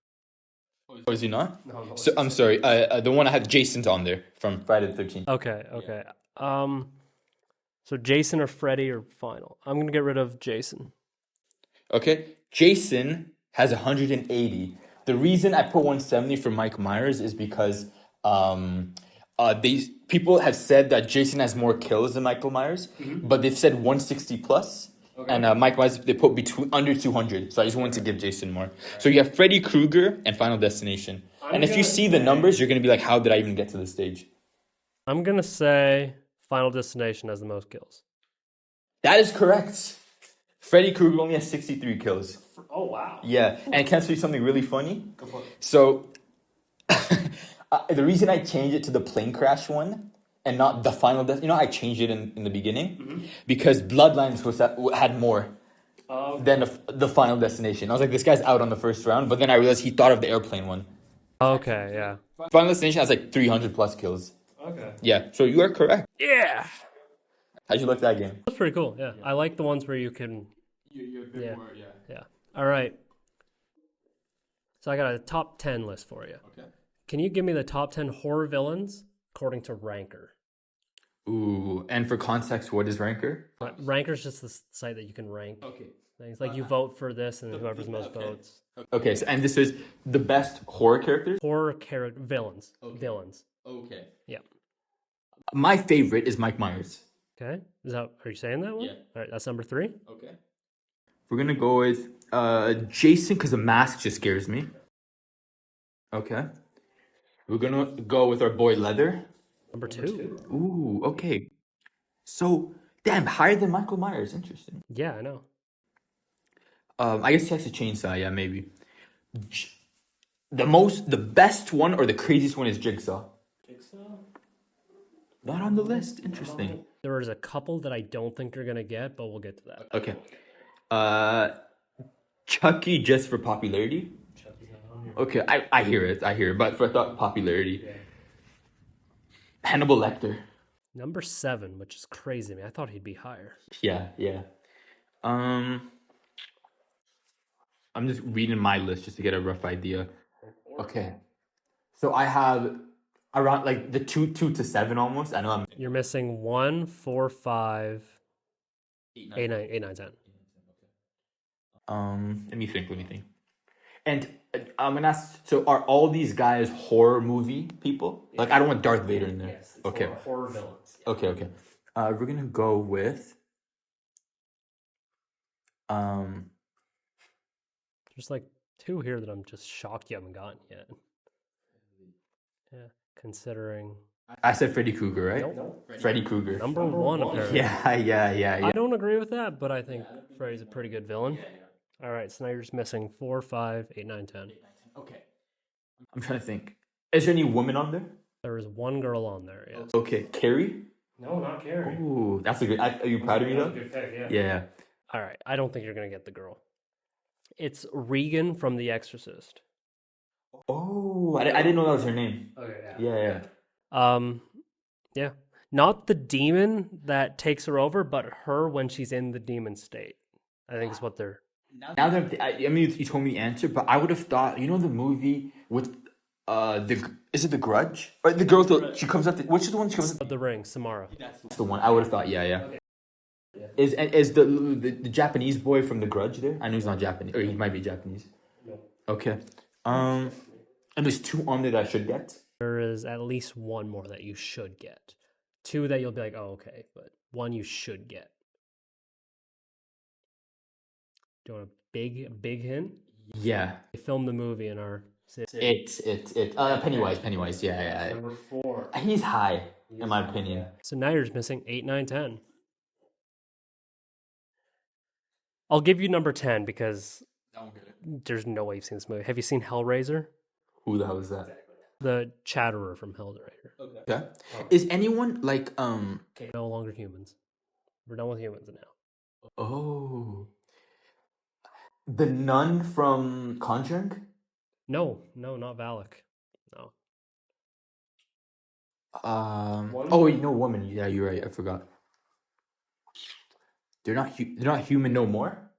Oh, is he not? No. So I'm sorry. The one I had Jason's on there from Friday the 13th. Okay. Yeah. So Jason or Freddy or Final? I'm gonna get rid of Jason. Okay. Jason has 180. The reason I put 170 for Mike Myers is because people have said that Jason has more kills than Michael Myers, but they've said 160 plus. Okay. And Mike Myers, they put under 200. So I just wanted to give Jason more. So you have Freddy Krueger and Final Destination. And if you see the numbers, you're going to be like, how did I even get to this stage? I'm going to say Final Destination has the most kills. That is correct. Freddy Krueger only has 63 kills. Oh, wow. Yeah. And can I tell you something really funny? Go for it. So the reason I changed it to the plane crash one and not the Final Destination, I changed it in the beginning because Bloodlines had more than the Final Destination. I was like, this guy's out on the first round, but then I realized he thought of the airplane one. Okay, yeah. Final Destination has like 300 plus kills. Okay. Yeah, so you are correct. Yeah. How'd you like that game? That's pretty cool, yeah. I like the ones where you can... You're a bit more, yeah. Yeah. All right. So I got a top 10 list for you. Okay. Can you give me the top 10 horror villains according to Ranker? Ooh, and for context, what is Ranker? Ranker's just the site that you can rank things. Like you vote for this and whoever's most votes. Okay, so and this is the best horror characters? Villains. Okay. Villains. Okay. Yeah. My favorite is Mike Myers. Okay. Are you saying that one? Yeah. All right, that's number 3. Okay. We're gonna go with Jason because the mask just scares me. Okay. We're gonna go with our boy Leather. Number 2. Ooh, okay. So, damn, higher than Michael Myers. Interesting. Yeah, I know. I guess Texas Chainsaw, yeah, maybe. The best one or the craziest one is Jigsaw. Not on the list. Interesting. There is a couple that I don't think you're gonna get, but we'll get to that. Okay. Chucky just for popularity. Okay, I hear it, but for popularity. Hannibal Lecter. Number 7, which is crazy to me. I thought he'd be higher. Yeah, yeah. I'm just reading my list just to get a rough idea. Okay. So I have around like the 2 to 7 almost. I know I'm You're missing 1, 4, 5, 8, 9, 10. Let me think. And I'm gonna ask. So, are all these guys horror movie people? Like, I don't want Darth Vader in there. Yes, it's Okay. horror villains. Okay. We're gonna go with. There's like 2 here that I'm just shocked you haven't gotten yet. Yeah, considering. I said Freddy Krueger, right? Nope. Freddy Krueger. Number 1, apparently. Yeah. I don't agree with that, but I think Freddy's a pretty good villain. All right, so now you're just missing 4, 5, 8, 9, 10. Okay. I'm trying to think. Is there any woman on there? There is 1 girl on there, yes. Okay, Carrie. No, not Carrie. Ooh, that's a good. Are you proud of me though? Good pick, yeah. Yeah. All right, I don't think you're going to get the girl. It's Regan from The Exorcist. Oh, I didn't know that was her name. Okay, Yeah. Yeah. Not the demon that takes her over, but her when she's in the demon state. I think is what they're. Now that I mean, you told me the answer, but I would have thought, you know, the movie with is it The Grudge or the girl? She comes up. Which is the one she comes up? The Ring, Samara. That's the one. I would have thought. Yeah. Is the Japanese boy from The Grudge there? I know he's not Japanese, or he might be Japanese. No. Okay. And there's 2 on there that I should get. There is at least 1 more that you should get. 2 that you'll be like, oh, okay, but 1 you should get. Do you want a big hint? Yeah. They filmed the movie in our city. It. Pennywise. Yeah. Number 4. He's high, in my opinion. So now you're just missing 8, 9, 10. I'll give you number 10 because there's no way you've seen this movie. Have you seen Hellraiser? Who the hell is that? The Chatterer from Hellraiser. Okay. Is anyone like Okay, no longer humans. We're done with humans now. Oh, the nun from Conjuring? No, not Valak. No. Oh, you know, woman. Yeah, you're right. I forgot. They're not human no more.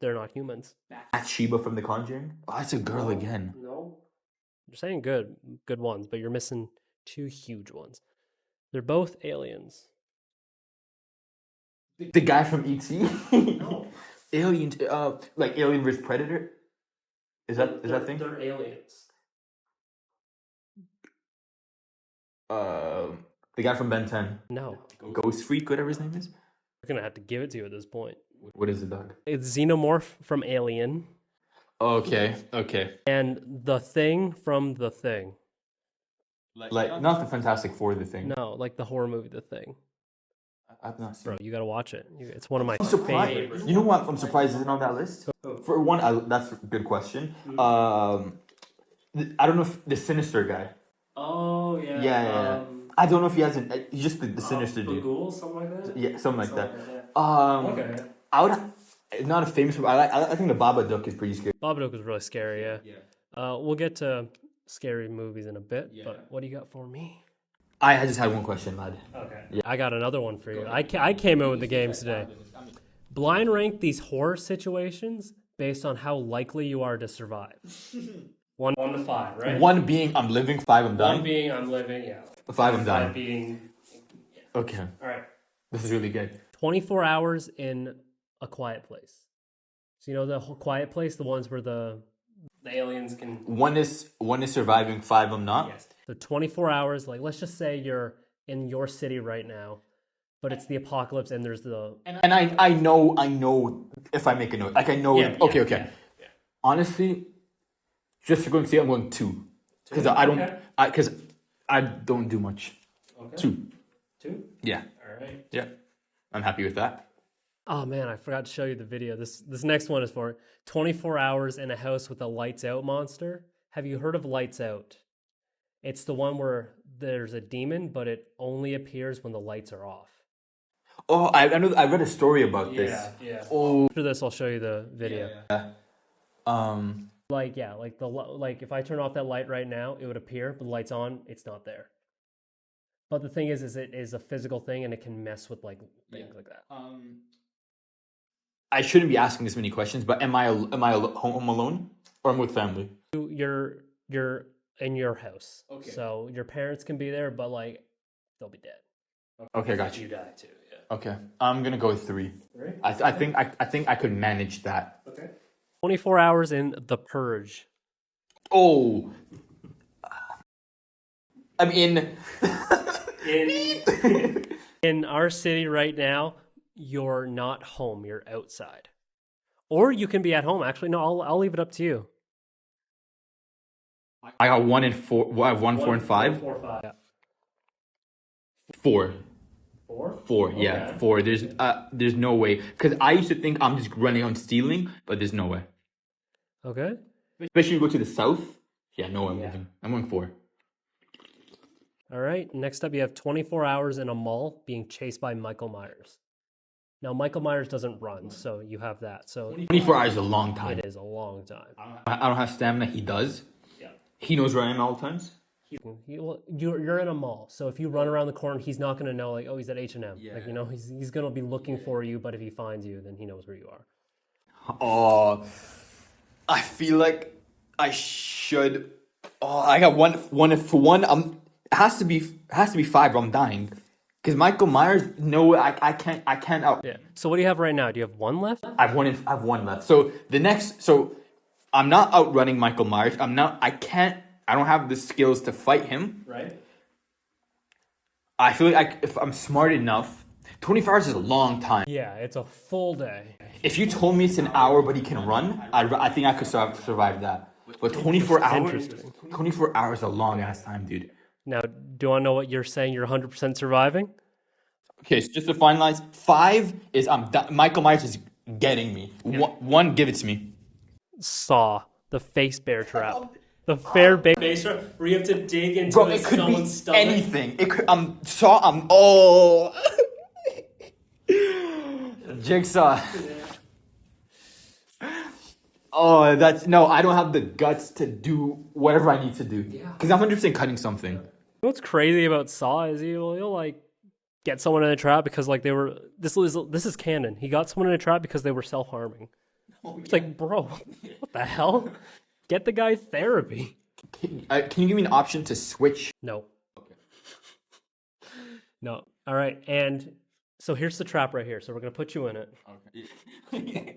They're not humans. Bathsheba from The Conjuring. Oh, that's a girl again. No. You're saying good ones, but you're missing 2 huge ones. They're both aliens. The guy from E.T. No. Alien. Like Alien vs Predator. Is that thing? They're aliens. The guy from Ben 10. No. Ghost Freak, whatever his name is. We're gonna have to give it to you at this point. What is it, dog? It's Xenomorph from Alien. Okay. And The Thing from The Thing. Like not the Fantastic Four, the thing. No, like the horror movie The Thing. I've not seen. Bro, you gotta watch it. It's one of my I'm surprised. favorites. You know what? I'm surprised it's not on that list. For one, that's a good question. I don't know if the Sinister guy. Oh yeah. Yeah. I don't know if he has he's just the Sinister dude. Ghoul, something like that. Yeah, something like that. Okay. I would. Not a famous. I think the Babadook is pretty scary. Babadook was really scary. Yeah. We'll get to scary movies in a bit. But what do you got for me? I just had one question, lad. Okay. Yeah. I got another one for you. I came in with the games today. Blind rank these horror situations based on how likely you are to survive. 1 to 5, right? 1 being I'm living, 5 I'm dying. 1 being I'm living, yeah. 5 I'm dying. 5 being. Okay. All right. This is really good. 24 hours in a quiet place. So you know the whole quiet place, the ones where the aliens can. 1 is surviving, 5 I'm not. Yes. So 24 hours. Like let's just say you're in your city right now, but it's the apocalypse and there's the. And I know if I make a note, like I know. Yeah, Okay. yeah. Honestly, just to go and see, I'm going 2 because I don't. Because I don't do much. Okay. 2. 2. Yeah. All right. Yeah. I'm happy with that. Oh man, I forgot to show you the video. This next one is for 24 hours in a house with a lights out monster. Have you heard of Lights Out? It's the one where there's a demon, but it only appears when the lights are off. Oh, I know. I read a story about this. Yeah. Oh. After this, I'll show you the video. Yeah. Like if I turn off that light right now, it would appear, but the light's on, it's not there. But the thing is it is a physical thing and it can mess with like things like that. I shouldn't be asking this many questions, but am I home alone or am I with family? You're in your house. Okay. So your parents can be there, but like they'll be dead. Okay, got You you. die too, yeah. Okay, I'm gonna go with 3. I think I could manage that. Okay. 24 hours in the purge. Oh, I'm in. In our city right now, you're not home, you're outside. Or you can be at home. Actually, no, I'll leave it up to you. I got 1 and 4. Well, I have 1, 4, and 5. 4, 5. Yeah. 4. 4? 4, yeah, Okay. 4. There's no way, because I used to think I'm just running on stealing, but there's no way. Okay. Especially you go to the south. Yeah, no, I'm going 4. All right. Next up, you have 24 hours in a mall being chased by Michael Myers. Now, Michael Myers doesn't run, so you have that. So 24 hours is a long time. it is a long time. I don't have stamina. He does. Yeah. He knows where I am all the times. You're in a mall, so if you run around the corner, he's not going to know, like, oh, he's at H&M. Yeah. Like, you know, he's going to be looking for you, but if he finds you, then he knows where you are. Oh, I feel like I should. Oh, I got one for one. It has to be 5. Or I'm dying, because Michael Myers. No, I can't out. Yeah. So what do you have right now? Do you have 1 left? I have 1 left. So the next. So I'm not outrunning Michael Myers. I can't. I don't have the skills to fight him. Right. I feel like if I'm smart enough, 24 hours is a long time. Yeah, it's a full day. If you told me it's an hour, but he can run, I think I could survive that. But 24 hours, 24 hours is a long ass time, dude. Now, do I know what you're saying? You're 100% surviving? Okay, so just to finalize, 5 is Michael Myers is getting me. 1, give it to me. Saw the face bear trap. The fair face trap where you have to dig into Bro, it could be stomach. anything. It could. Oh, Jigsaw. Oh, I don't have the guts to do whatever I need to do. Because I'm 100% cutting something. What's crazy about Saw is he'll like get someone in a trap because like they were this is canon. He got someone in a trap because they were self-harming. It's like, bro, what the hell? Get the guy therapy. Can you give me an option to switch? No. Okay. No. All right. And so here's the trap right here. So we're gonna put you in it. Okay.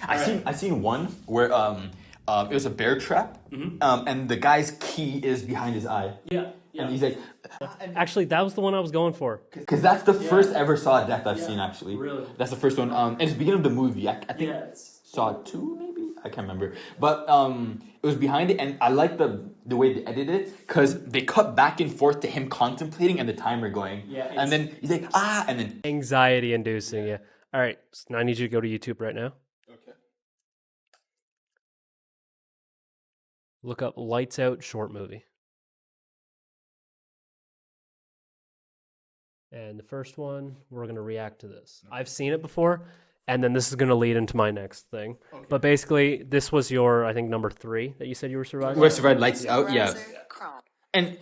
I seen one where it was a bear trap, and the guy's key is behind his eye. Yeah. And he's like, actually, that was the one I was going for. Because that's the first ever Saw death I've seen. Actually, Really? That's the first one. And it's the beginning of the movie. I think Saw 2 maybe. I can't remember. But it was behind it, and I like the way they edited it because they cut back and forth to him contemplating and the timer going. Yeah. And then he's like, and then Anxiety inducing. Yeah. All right. So now I need you to go to YouTube right now. Okay. Look up Lights Out short movie. And the first one, we're going to react to this. I've seen it before, and then this is going to lead into my next thing. Okay. But basically, this was your, I think, number 3 that you said you were surviving? We survived Lights Out, yeah. And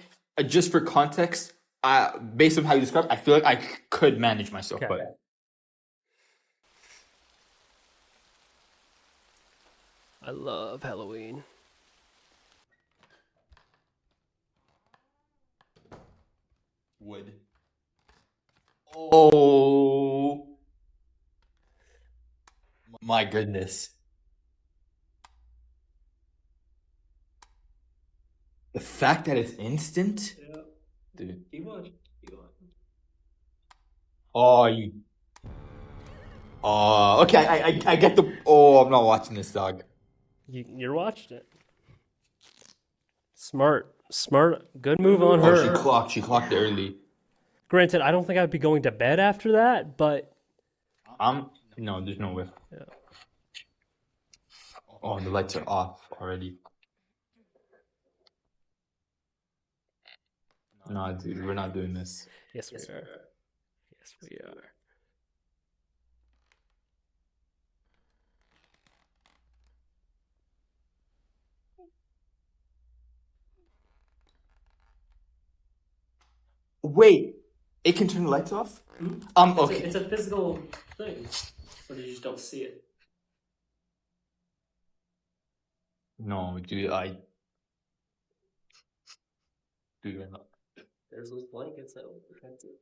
just for context, based on how you described, I feel like I could manage myself. Okay. But I love Halloween. Wood. Oh my goodness. The fact that it's instant? Yeah. Dude. He won. Oh, you. Oh, okay. I get the. Oh, I'm not watching this, dog. You're watching it. Smart. Good move on her. She clocked early. Granted, I don't think I'd be going to bed after that, but no, there's no way. Yeah. Oh, the lights are off already. No, dude, we're not doing this. Yes, we are. Yes, we are. Wait, it can turn the lights off? Okay. It's a physical thing, but you just don't see it. No, dude, Dude, not. There's those blankets that will protect it.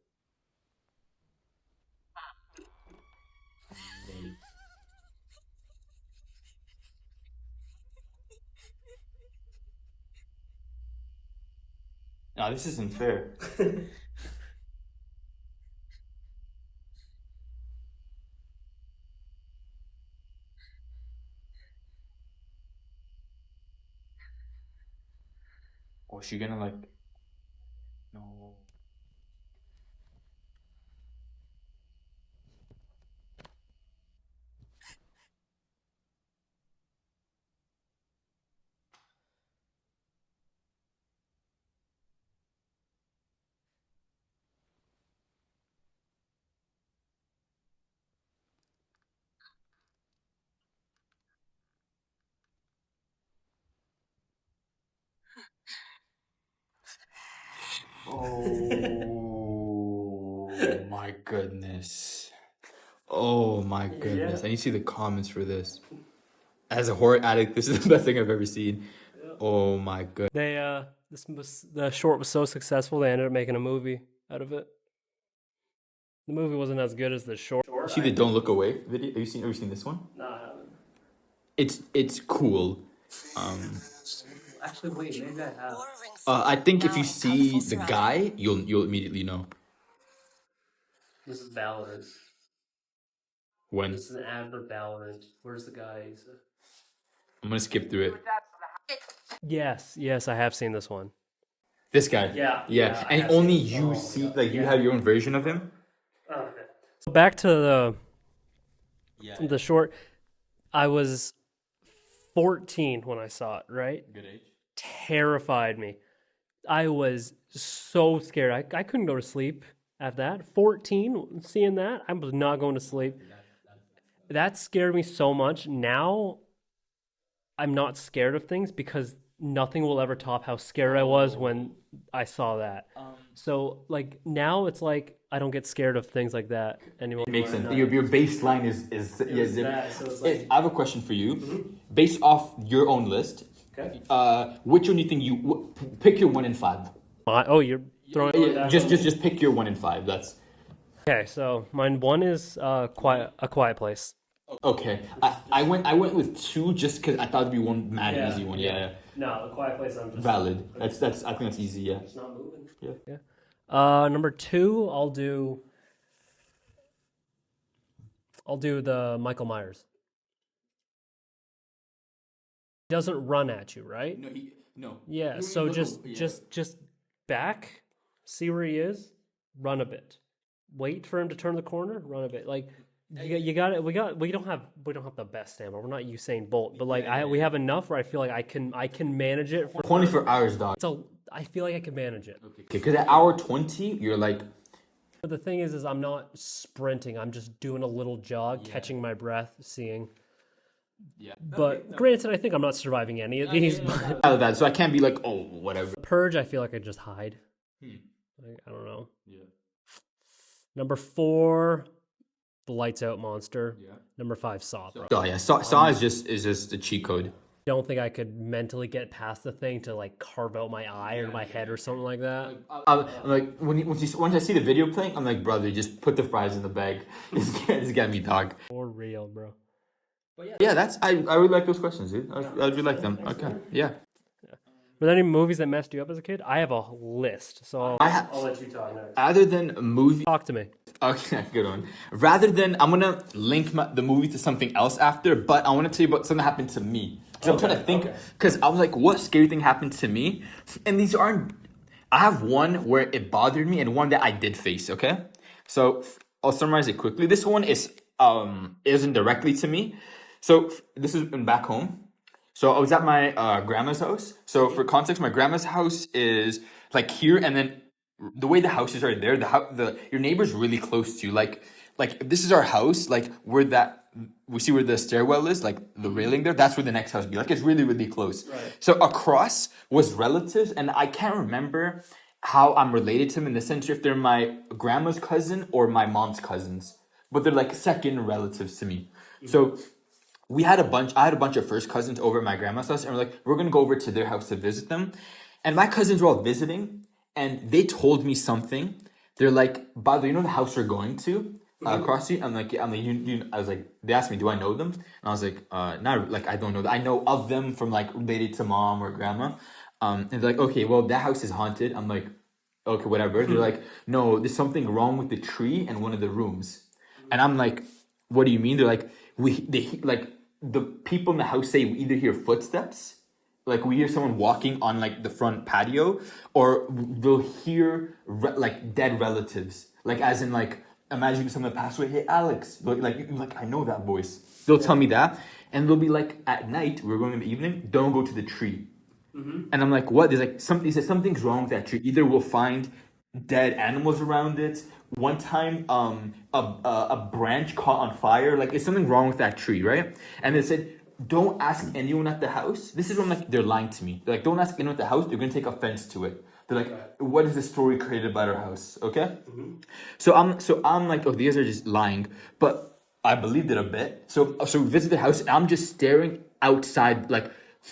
No, this isn't fair. Oh, is she gonna like... No. Oh my goodness. Oh my goodness. Yeah. I need to see the comments for this. As a horror addict, this is the best thing I've ever seen. Yeah. Oh my god. The short was so successful they ended up making a movie out of it. The movie wasn't as good as the short. You see the Don't Look Away video? Have you seen this one? No, I haven't. It's cool. Actually, wait, maybe I have. I think if you see the guy, you'll immediately know. This is Valorant. When? This is an ad for Valorant. Where's the guy? Eesa? I'm gonna skip through it. Yes, I have seen this one. This guy. Yeah. And only you see, like, you have your own version of him. Okay. So back to the short. I was 14 when I saw it, right? Good age. Terrified me. I was so scared. I couldn't go to sleep at that. 14, seeing that, I was not going to sleep. That scared me so much. Now, I'm not scared of things because nothing will ever top how scared I was when I saw that. So, like, now it's like I don't get scared of things like that anymore. It makes sense. Your baseline is that, so it's like, I have a question for you. Based off your own list, okay. Which one do you think pick your 1 in 5? You're throwing. Just pick your 1 in 5. That's okay. So mine 1 is A Quiet Place. okay. I went with 2 just because I thought it'd be one mad easy one. Yeah. No, A Quiet Place. I'm just Valid. That's I think that's easy. Yeah. It's not moving. Yeah. Number 2, I'll do the Michael Myers. He doesn't run at you, right? No. Yeah. So just back, see where he is, run a bit, wait for him to turn the corner, run a bit. Like you got it. We don't have the best stamina. We're not Usain Bolt, but like we have enough where I feel like I can manage it for 24 hours, dog. So I feel like I can manage it. Okay. Because at hour 20, you're like. But the thing is I'm not sprinting. I'm just doing a little jog, catching my breath, seeing. Yeah. But granted, I think I'm not surviving any of these. But Out of that, so I can't be like, oh, whatever. Purge, I feel like I just hide. Like, I don't know. Yeah. Number 4, the Lights Out monster. Yeah. Number 5, Saw. Bro. So yeah, Saw is just a cheat code. Don't think I could mentally get past the thing to like carve out my eye or my head or something like that. I'm like once I see the video playing, I'm like, brother, just put the fries in the bag. Just get me, dog. For real, bro. But yeah, that's I really like those questions, dude. I really like them. Okay, yeah. Were there any movies that messed you up as a kid? I have a list, so I'll let you talk next. Other than movie, Talk to me. okay, good one. Rather than I'm gonna link the movie to something else after, but I want to tell you about something that happened to me. I'm trying to think because I was like, what scary thing happened to me? And these aren't. I have one where it bothered me and one that I did face. Okay, so I'll summarize it quickly. This one isn't directly to me. So this is back home. So I was at my grandma's house. So for context, my grandma's house is like here, and then the way the houses are there, your neighbor's really close to you. Like if this is our house, like we see where the stairwell is, like the railing there. That's where the next house would be. Like it's really really close. Right. So across was relatives, and I can't remember how I'm related to them in the sense if they're my grandma's cousin or my mom's cousins, but they're like second relatives to me. So I had a bunch of first cousins over at my grandma's house, and we're gonna go over to their house to visit them. And my cousins were all visiting, and they told me something. They're like, by the way, you know the house we're going to across the street? I'm like, I was like, they asked me, do I know them? And I was like, not like I don't know them. I know of them from like related to mom or grandma. And they're like, okay, well that house is haunted. I'm like, okay, whatever. They're like, no, there's something wrong with the tree and one of the rooms. And I'm like, what do you mean? They're like, the people in the house say we either hear footsteps, like we hear someone walking on like the front patio, or they'll hear like dead relatives, like as in like imagine someone passed away. Hey, Alex, like I know that voice. They'll tell me that, and they'll be like, at night we're going in the evening. Don't go to the tree. And I'm like, what? There's like something. He said something's wrong with that tree. Either we'll find dead animals around it. One time, a branch caught on fire. Like, it's something wrong with that tree, right? And they said, don't ask anyone at the house. This is when like they're lying to me. They're like, don't ask anyone at the house. They're gonna take offense to it. They're like, what is the story created about our house? Okay. So I'm like, oh, these are just lying, but I believed it a bit. So we visit the house. And I'm just staring outside, like.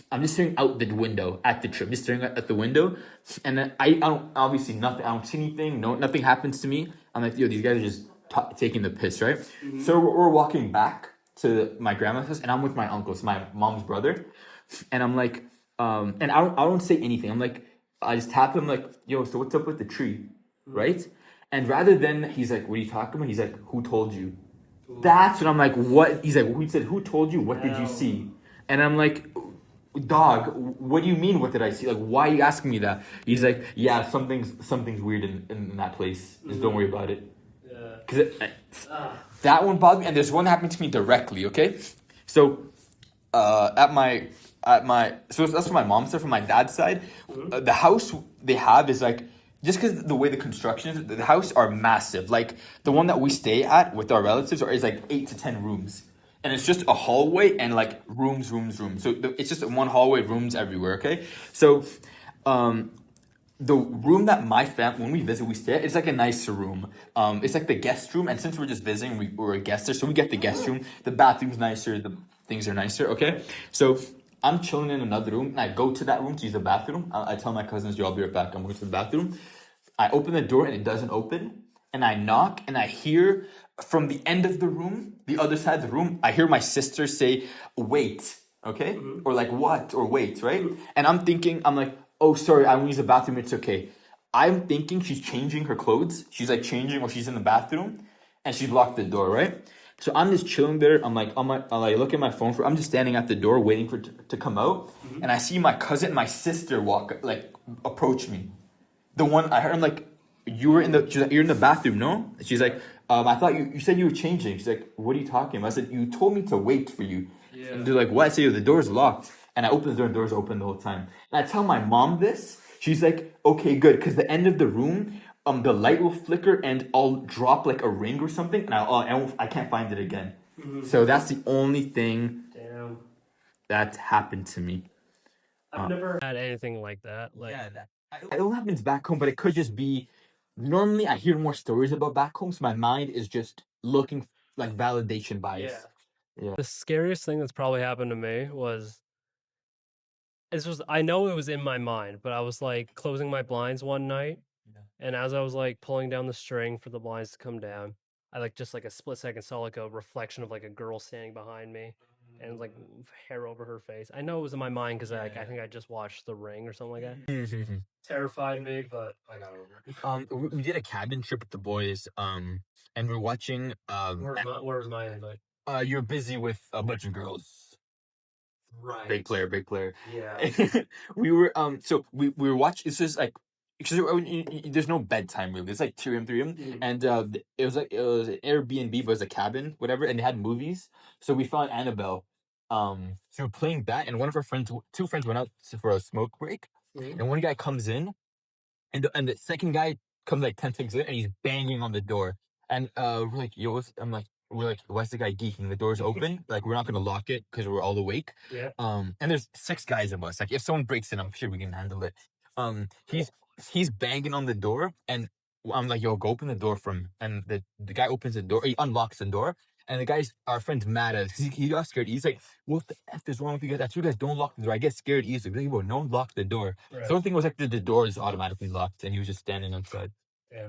I'm just staring out the window at the trip, just staring at the window, and then I don't obviously nothing. I don't see anything. No, nothing happens to me. I'm like, yo, these guys are just taking the piss, right? So we're walking back to my grandma's house, and I'm with my uncle, it's my mom's brother, and I'm like, and I don't say anything. I'm like, I just tap him like, yo, so what's up with the tree, right? And rather than he's like, what are you talking about? He's like, who told you? That's when I'm like, what? He's like, he said, who told you? What did you see? And I'm like, dog, what do you mean? What did I see? Like, why are you asking me that? He's like, yeah, something's weird in that place. Just don't worry about it. Yeah. Because that one bothered me, and there's one that happened to me directly. Okay, so so that's from my mom's side. From my dad's side, the house they have is like, just because the way the construction is, the house are massive. Like the one that we stay at with our relatives is like 8 to 10 rooms. And it's just a hallway and like rooms. So it's just one hallway, rooms everywhere. Okay, so the room that my family, when we visit, we stay at, it's like a nicer room. It's like the guest room, and since we're just visiting, we're a guest there, so we get the guest room. The bathroom's nicer, the things are nicer. Okay, so I'm chilling in another room, and I go to that room to use the bathroom. I tell my cousins, "Yo, I'll be right back. I'm going to the bathroom." I open the door and it doesn't open, and I knock and I hear from the end of the room, the other side of the room, I hear my sister say, wait, okay? Or like, what? Or wait, right? And I'm like, oh, sorry, I want to use the bathroom, it's okay. I'm thinking she's changing her clothes. She's like changing or she's in the bathroom, and she's locked the door, right? So I'm just chilling there. I'm like, I look at my phone I'm just standing at the door waiting for it to come out. And I see my cousin and my sister approach me. The one I heard, I'm like, she's like, you're in the bathroom, no? She's like, I thought you said you were changing. She's like, what are you talking about? I said, you told me to wait for you. Yeah. And they're like, what? I say, the door's locked. And I open the door, and the door's open the whole time. And I tell my mom this. She's like, okay, good. Because the end of the room, the light will flicker and I'll drop like a ring or something. And I can't find it again. So that's the only thing that happened to me. I've never had anything like that. Like, it all happens back home, but it could just be. Normally, I hear more stories about back home, so my mind is just looking like validation bias. Yeah. The scariest thing that's probably happened to me was. I know it was in my mind, but I was like closing my blinds one night, and as I was like pulling down the string for the blinds to come down, I like just like a split second saw like a reflection of like a girl standing behind me, and like hair over her face. I know it was in my mind because I think I just watched The Ring or something like that. Terrified me, but I got over it. We did a cabin trip with the boys, and we're watching. Where's my invite? You're busy with a bunch of girls. Right. Big player. Yeah. we were we were watching. It's just like there's no bedtime really. It's like 2 a.m., 3 a.m. And it was an Airbnb, but it was a cabin, whatever, and they had movies. So we found Annabelle. So we're playing that, and one of our friends, two friends, went out for a smoke break, and one guy comes in, and the second guy comes like 10 seconds in, and he's banging on the door, and we're like, yo, we're like, why's the guy geeking? The door's open. Like, we're not gonna lock it because we're all awake. Yeah. And there's 6 guys of us. Like, if someone breaks in, I'm sure we can handle it. he's banging on the door, and I'm like, yo, go open the door for him. And the guy opens the door, he unlocks the door, and our friend's mad at us. He got scared. He's like, what the F is wrong with you guys? That's you guys don't lock the door. I get scared easily. He's like, no one locked the door. Right. So the thing was like the door is automatically locked, and he was just standing outside. Yeah.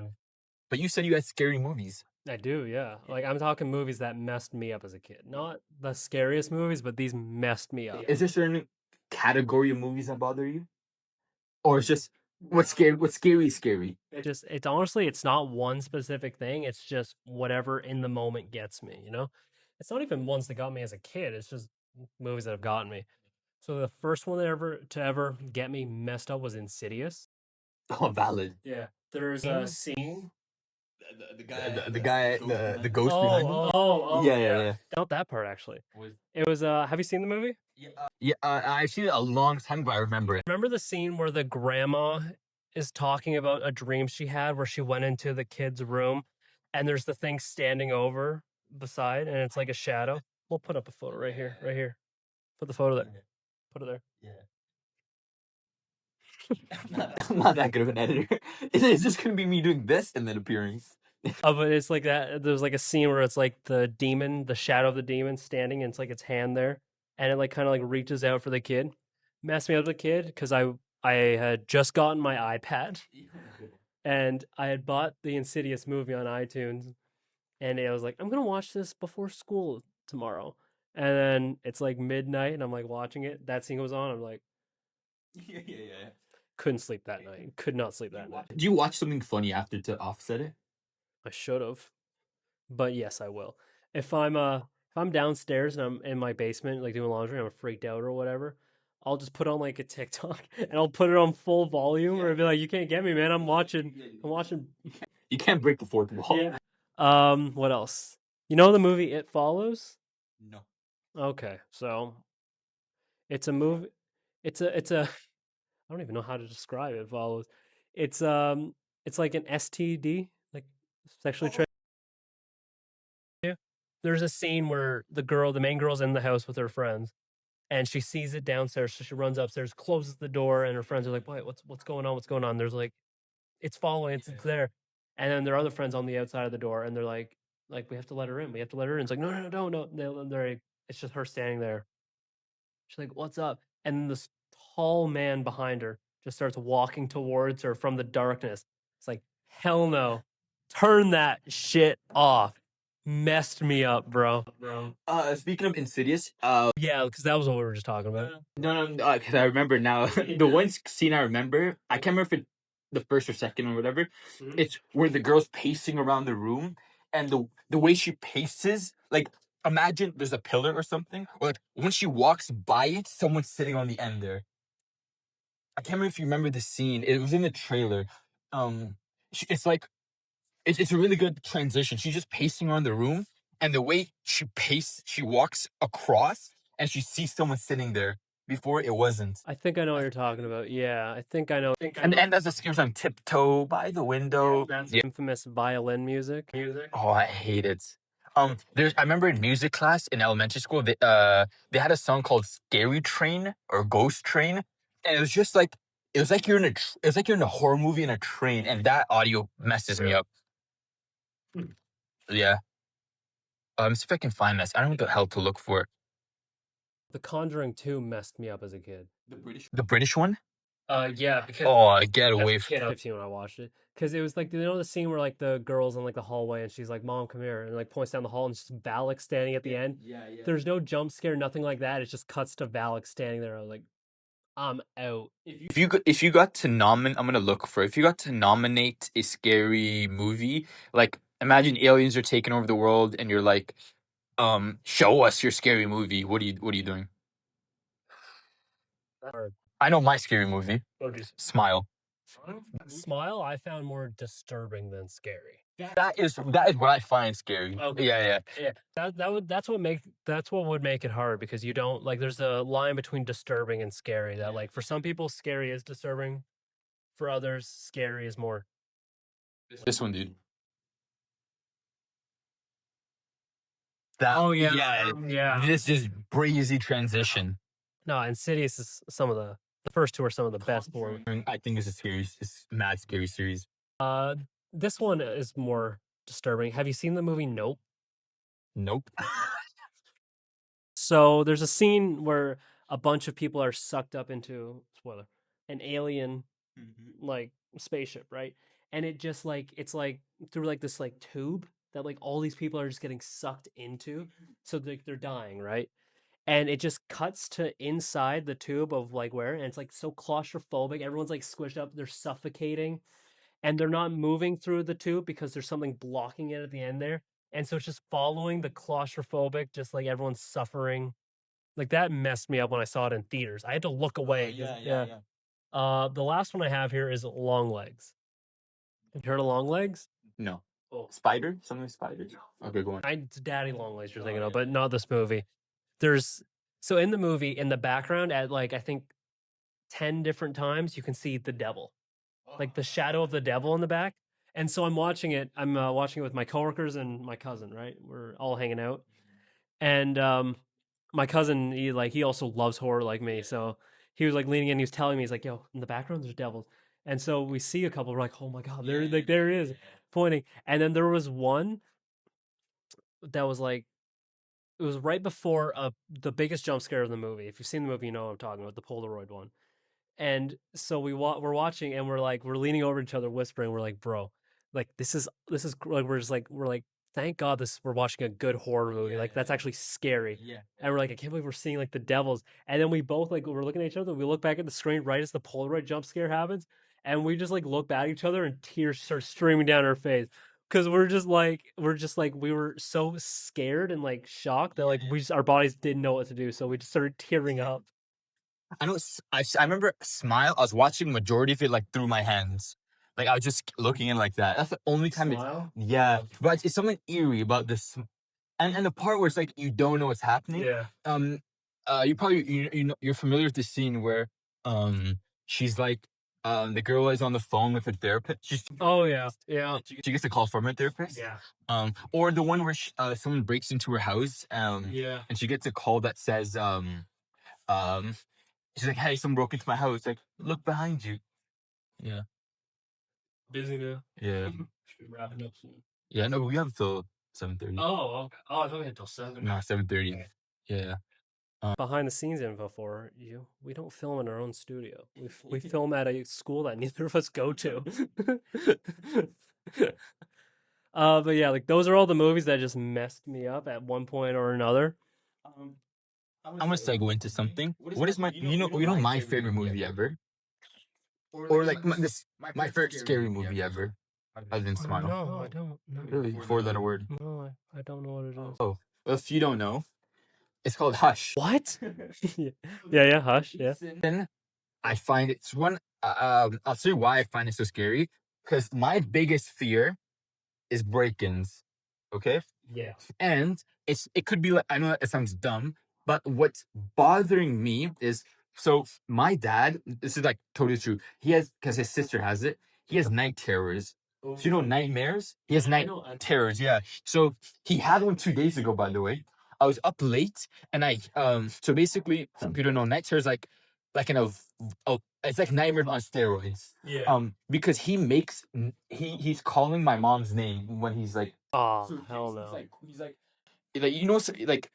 But you said you had scary movies. I do, yeah. Like I'm talking movies that messed me up as a kid. Not the scariest movies, but these messed me up. Is there certain category of movies that bother you? Or it's just what's scary is scary? It's honestly, it's not one specific thing. It's just whatever in the moment gets me, you know? It's not even ones that got me as a kid. It's just movies that have gotten me. So the first one that ever get me messed up was Insidious. Oh, valid. Yeah. There's a scene. The ghost behind him. Yeah. Not that part actually. It was have you seen the movie? Yeah, I've seen it a long time ago. I remember it. Remember the scene where the grandma is talking about a dream she had where she went into the kid's room and there's the thing standing over beside and it's like a shadow? We'll put up a photo right here. Put the photo there. Put it there. I'm not that good of an editor. It's just gonna be me doing this and then appearing. Oh, but it's like that. There's like a scene where it's like the demon, the shadow of the demon standing, and it's like its hand there, and it like kind of like reaches out for the kid. Messed me up as a kid because I had just gotten my iPad, and I had bought the Insidious movie on iTunes, and I was like, I'm gonna watch this before school tomorrow, and then it's like midnight, and I'm like watching it. That scene goes on. I'm like, Yeah. couldn't sleep that night. Could not sleep that night. Do you watch something funny after to offset it? I should have. But yes, I will. If I'm downstairs and I'm in my basement like doing laundry, I'm freaked out or whatever, I'll just put on like a TikTok and I'll put it on full volume or be like, you can't get me, man. I'm watching. You can't break the fourth wall. Yeah. What else? You know the movie It Follows? No. Okay, so it's a movie. It's a. I don't even know how to describe it. It Follows. It's like an STD, like sexually transmitted. There's a scene where the main girl's in the house with her friends, and she sees it downstairs, so she runs upstairs, closes the door, and her friends are like, "Wait, what's going on? What's going on?" There's like, it's following, it's there, and then there are other friends on the outside of the door, and they're like we have to let her in. We have to let her in. It's like no. They're like, it's just her standing there. She's like, "What's up?" And then this tall man behind her just starts walking towards her from the darkness. It's like, hell no, turn that shit off. Messed me up, bro. Speaking of Insidious, Yeah, because that was what we were just talking about. no, because I remember now. The one scene I remember, I can't remember if it the first or second or whatever. Mhm. It's where the girl's pacing around the room, and the way she paces, like imagine there's a pillar or something, or like when she walks by it, someone's sitting on the end there. I can't remember if you remember the scene. It was in the trailer. It's like it's a really good transition. She's just pacing around the room, and the way she walks across, and she sees someone sitting there. Before it wasn't. I think I know what you're talking about. Yeah, I think I know. And as the scary song, tiptoe by the window. That's Yeah. infamous violin music. Oh, I hate it. I remember in music class in elementary school, they had a song called "Scary Train" or "Ghost Train," and it was like you're in a horror movie in a train, and that audio messes me up. Yeah. See if I can find this. I don't know what the hell to look for. The Conjuring 2 messed me up as a kid. The British one? Yeah, because Oh, get away from. 15 when I watched it, because it was like, you know, the scene where like the girl's in like the hallway and she's like, "Mom, come here," and like points down the hall and it's just Valak standing at the end. Yeah. There's no jump scare, nothing like that. It just cuts to Valak standing there. I was like, I'm out. If you got to nominate, I'm gonna look for. If you got to nominate a scary movie, like imagine aliens are taking over the world, and you're like, show us your scary movie. What are you doing? Hard. I know my scary movie. Smile. Smile, I found more disturbing than scary. That is what I find scary. Okay. Yeah. That's what would make it hard, because you don't like, there's a line between disturbing and scary that like for some people scary is disturbing, for others scary is more. This one, dude. Yeah. This is breezy transition. No, Insidious is some of the The first two are some of the best horror. I think it's mad scary series. This one is more disturbing. Have you seen the movie Nope? Nope. So there's a scene where a bunch of people are sucked up into spoiler an alien like spaceship, right? And it just like it's like through like this like tube that like all these people are just getting sucked into, so they're dying, right? And it just cuts to inside the tube of like where, and it's like so claustrophobic. Everyone's like squished up, they're suffocating, and they're not moving through the tube because there's something blocking it at the end there. And so it's just following the claustrophobic, just like everyone's suffering. Like that messed me up when I saw it in theaters. I had to look away. The last one I have here is Long Legs. Have you heard of Long Legs? No. Oh. Spider? Something spider? Okay, go on. It's Daddy Long Legs you're thinking of, but not this movie. So in the movie, in the background, at like I think 10 different times, you can see the devil, like the shadow of the devil in the back. And so I'm watching it. I'm watching it with my coworkers and my cousin. Right, we're all hanging out, and my cousin he also loves horror like me, so he was like leaning in. He was telling me, he's like, "Yo, in the background there's devils," and so we see a couple. We're like, "Oh my god, there it is," pointing. And then there was one that was like it was right before the biggest jump scare of the movie. If you've seen the movie, you know what I'm talking about, the Polaroid one. And so we're watching and we're leaning over each other whispering. We're like, bro, like this is like we're like thank God we're watching a good horror movie. Like that's actually scary. Yeah. And we're like, I can't believe we're seeing like the devils. And then we both like we're looking at each other. We look back at the screen right as the Polaroid jump scare happens, and we just like look back at each other and tears start streaming down our face. Because we were so scared and like shocked that like our bodies didn't know what to do, so we just started tearing up. I know. I remember Smile. I was watching majority of it like through my hands. Like I was just looking in like that. That's the only time. Smile? Yeah, but it's something eerie about this, and the part where it's like you don't know what's happening. Yeah. You probably you're familiar with the scene where she's like the girl is on the phone with her therapist. Oh yeah, yeah. She gets a call from her therapist. Yeah. Or the one where someone breaks into her house. Yeah. And she gets a call that says she's like, hey, someone broke into my house. Like, look behind you. Yeah. Busy now. Yeah. Should be wrapping up soon. Yeah, no, but we have till 7:30. Oh, okay. Oh, I thought we had till 7. No, 7:30. Yeah. Behind the scenes info for you, we don't film in our own studio. We film at a school that neither of us go to. But yeah, like those are all the movies that just messed me up at one point or another. I'm gonna segue into something. What is my my favorite movie ever? Or like my favorite scary movie ever? Other than Smile. No, I don't. No. Really? 4-letter word. No, I don't know what it is. Oh, well, if you don't know, it's called Hush. What? yeah, Hush. Yeah. Then I find it's one. I'll tell you why I find it so scary. Because my biggest fear is break-ins. Okay. Yeah. And it could be like, I know it sounds dumb, but what's bothering me is, so my dad, this is like totally true. He has, because his sister has it, he has night terrors. So you know nightmares? He has night terrors, yeah. So he had one 2 days ago, by the way. I was up late and so basically, if you don't know, night terrors like it's like nightmares on steroids. Yeah. Because he's calling my mom's name when he's like, oh, hell no. He's like you know, like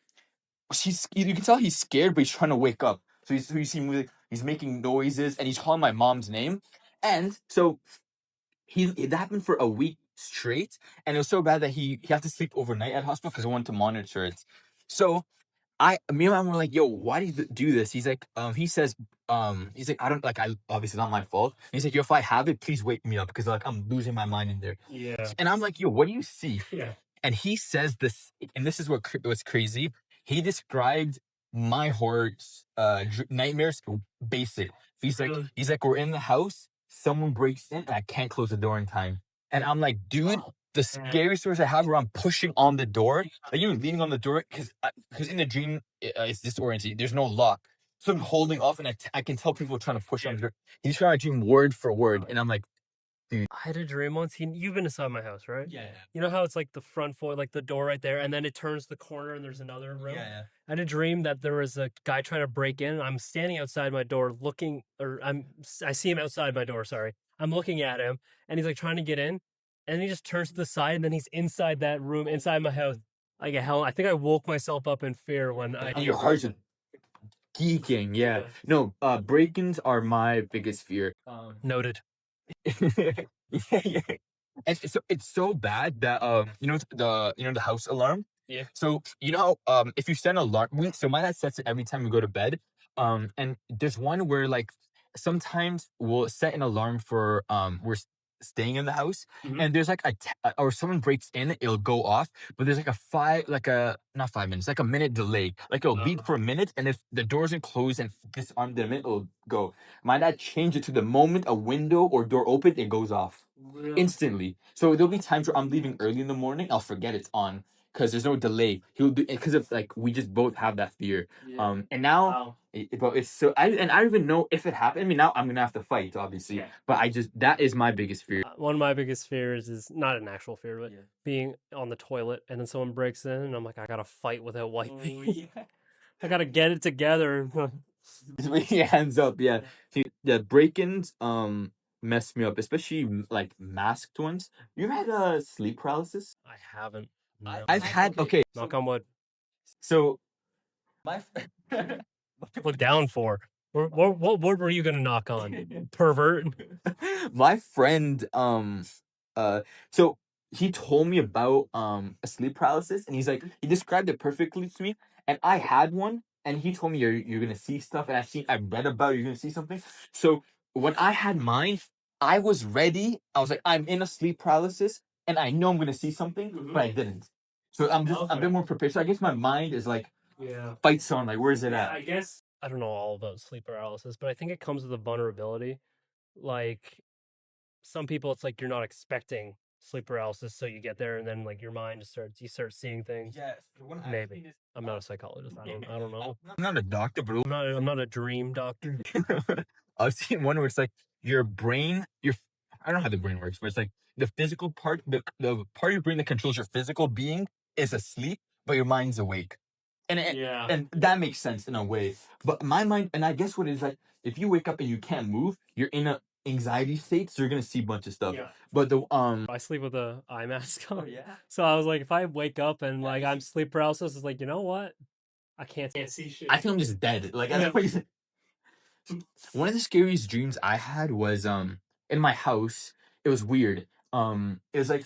you can tell he's scared, but he's trying to wake up. So you see music, he's making noises, and he's calling my mom's name. And so it happened for a week straight, and it was so bad that he had to sleep overnight at hospital because I wanted to monitor it. So me and my mom were like, yo, why do you do this? He's like, he's like, I don't like, I obviously not my fault. He's like, yo, if I have it, please wake me up because like I'm losing my mind in there. Yeah. And I'm like, yo, what do you see? Yeah. And he says this, and this is what was crazy. He described my horror nightmares basic. He's like, we're in the house, someone breaks in, and I can't close the door in time. And I'm like, dude, the scariest stories I have where I'm pushing on the door, like you leaning on the door, because in the dream it's disoriented. There's no lock, so I'm holding off, and I can tell people trying to push on the door. He's trying to dream word for word, and I'm like, I had a dream once. You've been inside my house, right? Yeah. You know how it's like the front floor, like the door right there, and then it turns the corner and there's another room? Yeah. I had a dream that there was a guy trying to break in. I'm standing outside my door looking, or I see him outside my door, sorry. I'm looking at him, and he's like trying to get in, and he just turns to the side, and then he's inside that room, inside my house. Like a hell, I think I woke myself up in fear when I... And your heart's geeking, yeah. No, break-ins are my biggest fear. Noted. Yeah. And it's so bad that the house alarm. Yeah. So if you set an alarm, so my dad sets it every time we go to bed. And there's one where like sometimes we'll set an alarm for staying in the house, Mhm. and there's like or someone breaks in, it'll go off, but there's not 5 minutes, like a minute delay. Like it'll beep for a minute, and if the door isn't closed and disarmed in a minute, it'll go. My dad changed it to the moment a window or door opens, it goes off instantly. So there'll be times where I'm leaving early in the morning, I'll forget it's on because there's no delay. He'll do because of like we just both have that fear. And now, Wow. but it's so I don't even know if it happened. I mean, now I'm gonna have to fight, obviously. But that is my biggest fear. One of my biggest fears is not an actual fear, but being on the toilet and then someone breaks in and I'm like, I gotta fight without wiping. I gotta get it together. Just with your hands up, yeah. See, the break-ins mess me up, especially like masked ones. You ever had sleep paralysis? I haven't. I've had okay. Knock on wood. So my Look down for. What word were you gonna knock on? Pervert. my friend so he told me about a sleep paralysis, and he's like he described it perfectly to me, and I had one, and he told me you're gonna see stuff, and I read about it, you're gonna see something. So when I had mine, I was ready. I was like, I'm in a sleep paralysis and I know I'm gonna see something, but I didn't. So I'm just a bit more prepared. So I guess my mind is like fights on, like where's it at? I guess I don't know all about sleep paralysis, but I think it comes with a vulnerability. Like some people, it's like you're not expecting sleep paralysis, so you get there, and then like your mind you start seeing things. Yes. Maybe I'm not a psychologist. I don't know. I'm not a doctor, but I'm not a dream doctor. I've seen one where it's like your brain, I don't know how the brain works, but it's like the physical part, the part of your brain that controls your physical being is asleep, but your mind's awake. And and that makes sense in a way. But my mind, and I guess what it is like, if you wake up and you can't move, you're in a anxiety state, so you're gonna see a bunch of stuff. Yeah. But I sleep with a eye mask on. Oh, yeah? So I was like, if I wake up and like I'm sleep paralysis, it's like, you know what? I can't see shit. I feel I'm just dead. Like Yeah. One of the scariest dreams I had was in my house. It was weird. It was like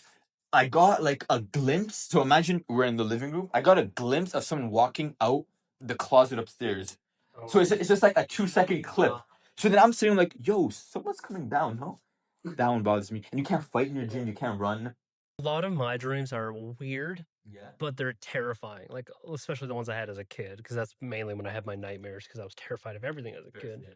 I got like a glimpse. So imagine we're in the living room. I got a glimpse of someone walking out the closet upstairs. So it's just like a 2-second clip. So then I'm sitting like, yo, someone's coming down, no? That one bothers me. And you can't fight in your dream, you can't run. A lot of my dreams are weird, Yeah. but they're terrifying. Like especially the ones I had as a kid, because that's mainly when I had my nightmares, because I was terrified of everything as a kid.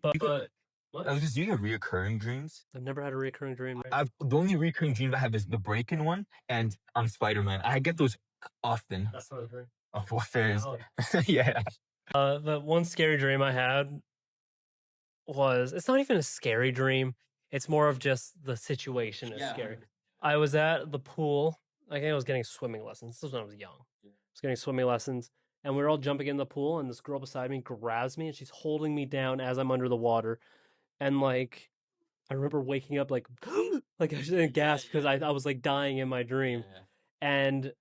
But I was just, you have reoccurring dreams. I've never had a recurring dream. The only recurring dream I have is the break-in one and on Spider-Man. I get those often. That's not a dream. Oh, what fairs? Yeah. The one scary dream I had was, it's not even a scary dream. It's more of just the situation is scary. I was at the pool. I think I was getting swimming lessons. This was when I was young. I was getting swimming lessons, and we were all jumping in the pool, and this girl beside me grabs me, and she's holding me down as I'm under the water. And like, I remember waking up like, like I didn't gasp because I was like dying in my dream. And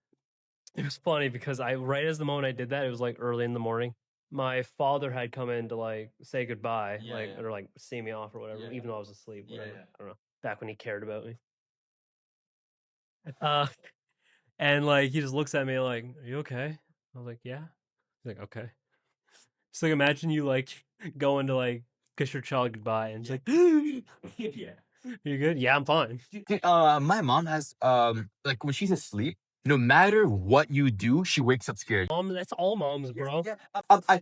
it was funny because right as the moment I did that, it was like early in the morning. My father had come in to like say goodbye, or like see me off or whatever, even though I was asleep. Whatever. I don't know. Back when he cared about me. And like he just looks at me like, "Are you okay?" I was like, "Yeah." He's like, "Okay." So like, imagine you like going to like kiss your child goodbye, and she's like, "Yeah, you good? Yeah, I'm fine." My mom has like when she's asleep, no matter what you do, she wakes up scared. Mom, that's all moms, bro.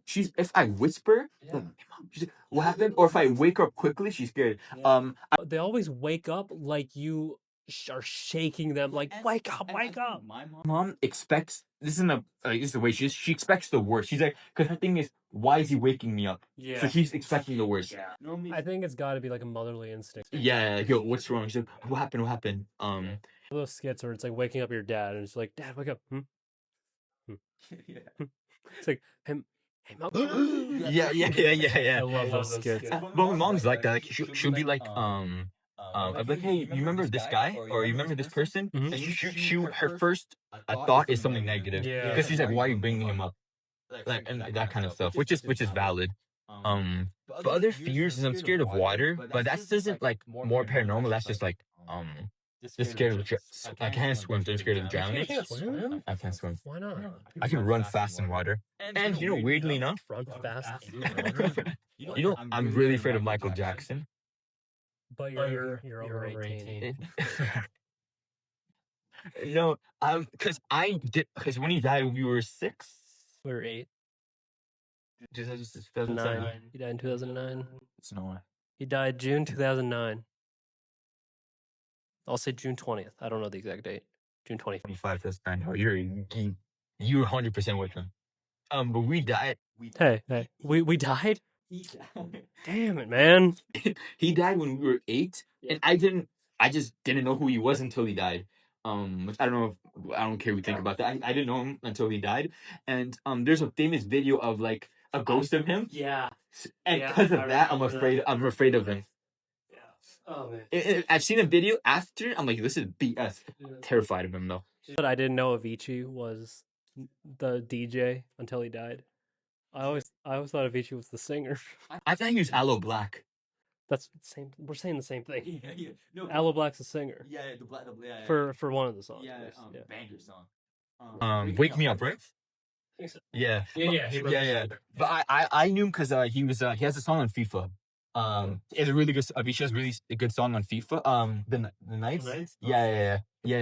She's if I whisper, "Hey, Mom," she's like, "What happened?" Or if I wake her up quickly, she's scared. They always wake up like you are shaking them like, wake up, wake up. My mom expects this is the way she expects the worst. She's like, because her thing is, why is he waking me up? So she's expecting the worst. Yeah. I think it's got to be like a motherly instinct. Yeah, yo, what's wrong? She's like, what happened? What happened? Those skits where it's like waking up your dad and it's like, Dad, wake up. It's like him. Yeah. I love those skits. But my mom's like that. Like she'll be like, I'm like, hey, you remember this guy or you remember this person? Mhm. And her first thought is something negative. Yeah. Because she's like, why are you bringing him up? Like and that kind of stuff, which is valid. But other fears is I'm scared of water, but that isn't like more paranormal. That's just like just scared of I can't swim, so I'm scared of drowning. You can't swim? I can't swim. Why not? I can run fast in water. And weirdly enough, Run fast. I'm really afraid of Michael Jackson. But you're over 18. No, because when he died, we were 6. We were 8. 2009. 9. He died in 2009. It's no way. He died June 2009. I'll say June 20th. I don't know the exact date. June 20th. 25, that's 9. Oh, you're 100% with him. But we died. Hey, we died? Damn it, man. He died when we were 8, and I just didn't know who he was until he died. Which I don't know if I don't care what you think about that. I didn't know him until he died, and there's a famous video of like a ghost of him. Yeah. And because of that, I'm afraid of him. Yeah. Oh man. I've seen a video after. I'm like, this is BS. Terrified of him though. But I didn't know Avicii was the DJ until he died. I always thought Avicii was the singer. I thought he was Aloe Black. That's the same. We're saying the same thing. Yeah. No, Aloe Black's a singer. Yeah, the black. Yeah. For one of the songs. Yeah, yeah. banger song. Wake Me Up, right? Yeah. Yeah. But I knew him because he has a song on FIFA. It's a really good. Avicii has really a good song on FIFA. The Knights. Yeah.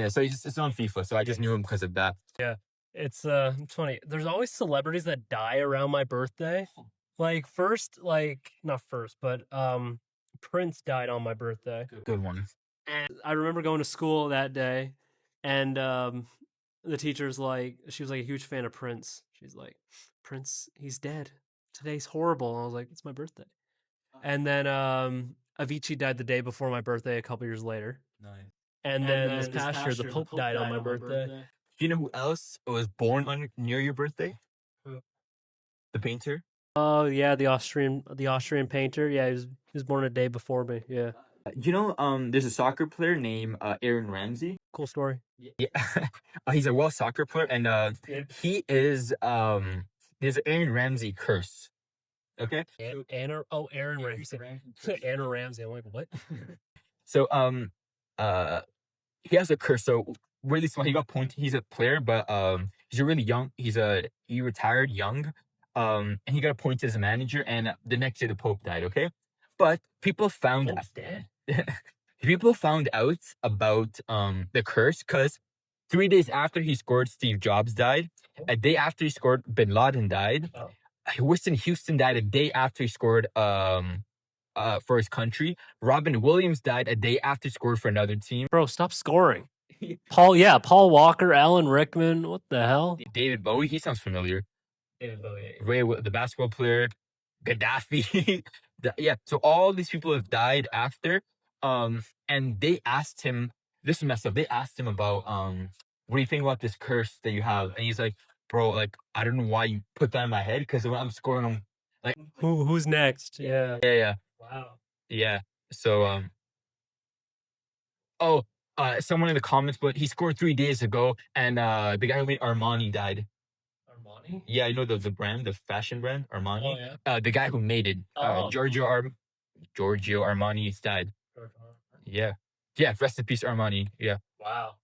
So it's on FIFA. So I just knew him because of that. Yeah. It's funny. There's always celebrities that die around my birthday. Like not first, but Prince died on my birthday. Good one. And I remember going to school that day, and the teacher's like, she was like a huge fan of Prince. She's like, Prince, he's dead. Today's horrible. And I was like, it's my birthday. And then Avicii died the day before my birthday, a couple years later. Nice. And then this past year, the Pope died on my birthday. Do you know who else was born near your birthday? Who? The painter. Oh yeah, the Austrian painter. Yeah, he was born a day before me. Yeah. You know, there's a soccer player named Aaron Ramsey. Cool story. Yeah, he's a well soccer player, and he is there's an Aaron Ramsey curse. Okay. Aaron Ramsey. Anna Ramsey. I'm like, what? So he has a curse. So really small. He got pointed. He's a player, but he's really young. He retired young. And he got appointed as a manager. And the next year, the Pope died. Okay, but people found dead. People found out about the curse because 3 days after he scored, Steve Jobs died. A day after he scored, Bin Laden died. Oh. Whitson Houston died a day after he scored for his country. Robin Williams died a day after he scored for another team. Bro, stop scoring. Paul Walker, Alan Rickman. What the hell? David Bowie, he sounds familiar. David Bowie. Ray, the basketball player. Gaddafi. Yeah, so all these people have died after. And they asked him, this is messed up. They asked him about what do you think about this curse that you have? And he's like, bro, like I don't know why you put that in my head because when I'm scoring, I'm like, who's next? Yeah. Wow. Yeah. So someone in the comments, but he scored 3 days ago, and the guy who made Armani died. Armani? Yeah, you know the brand, the fashion brand, Armani. Oh yeah. The guy who made it, Giorgio Armani died. Yeah. Rest in peace, Armani. Yeah. Wow.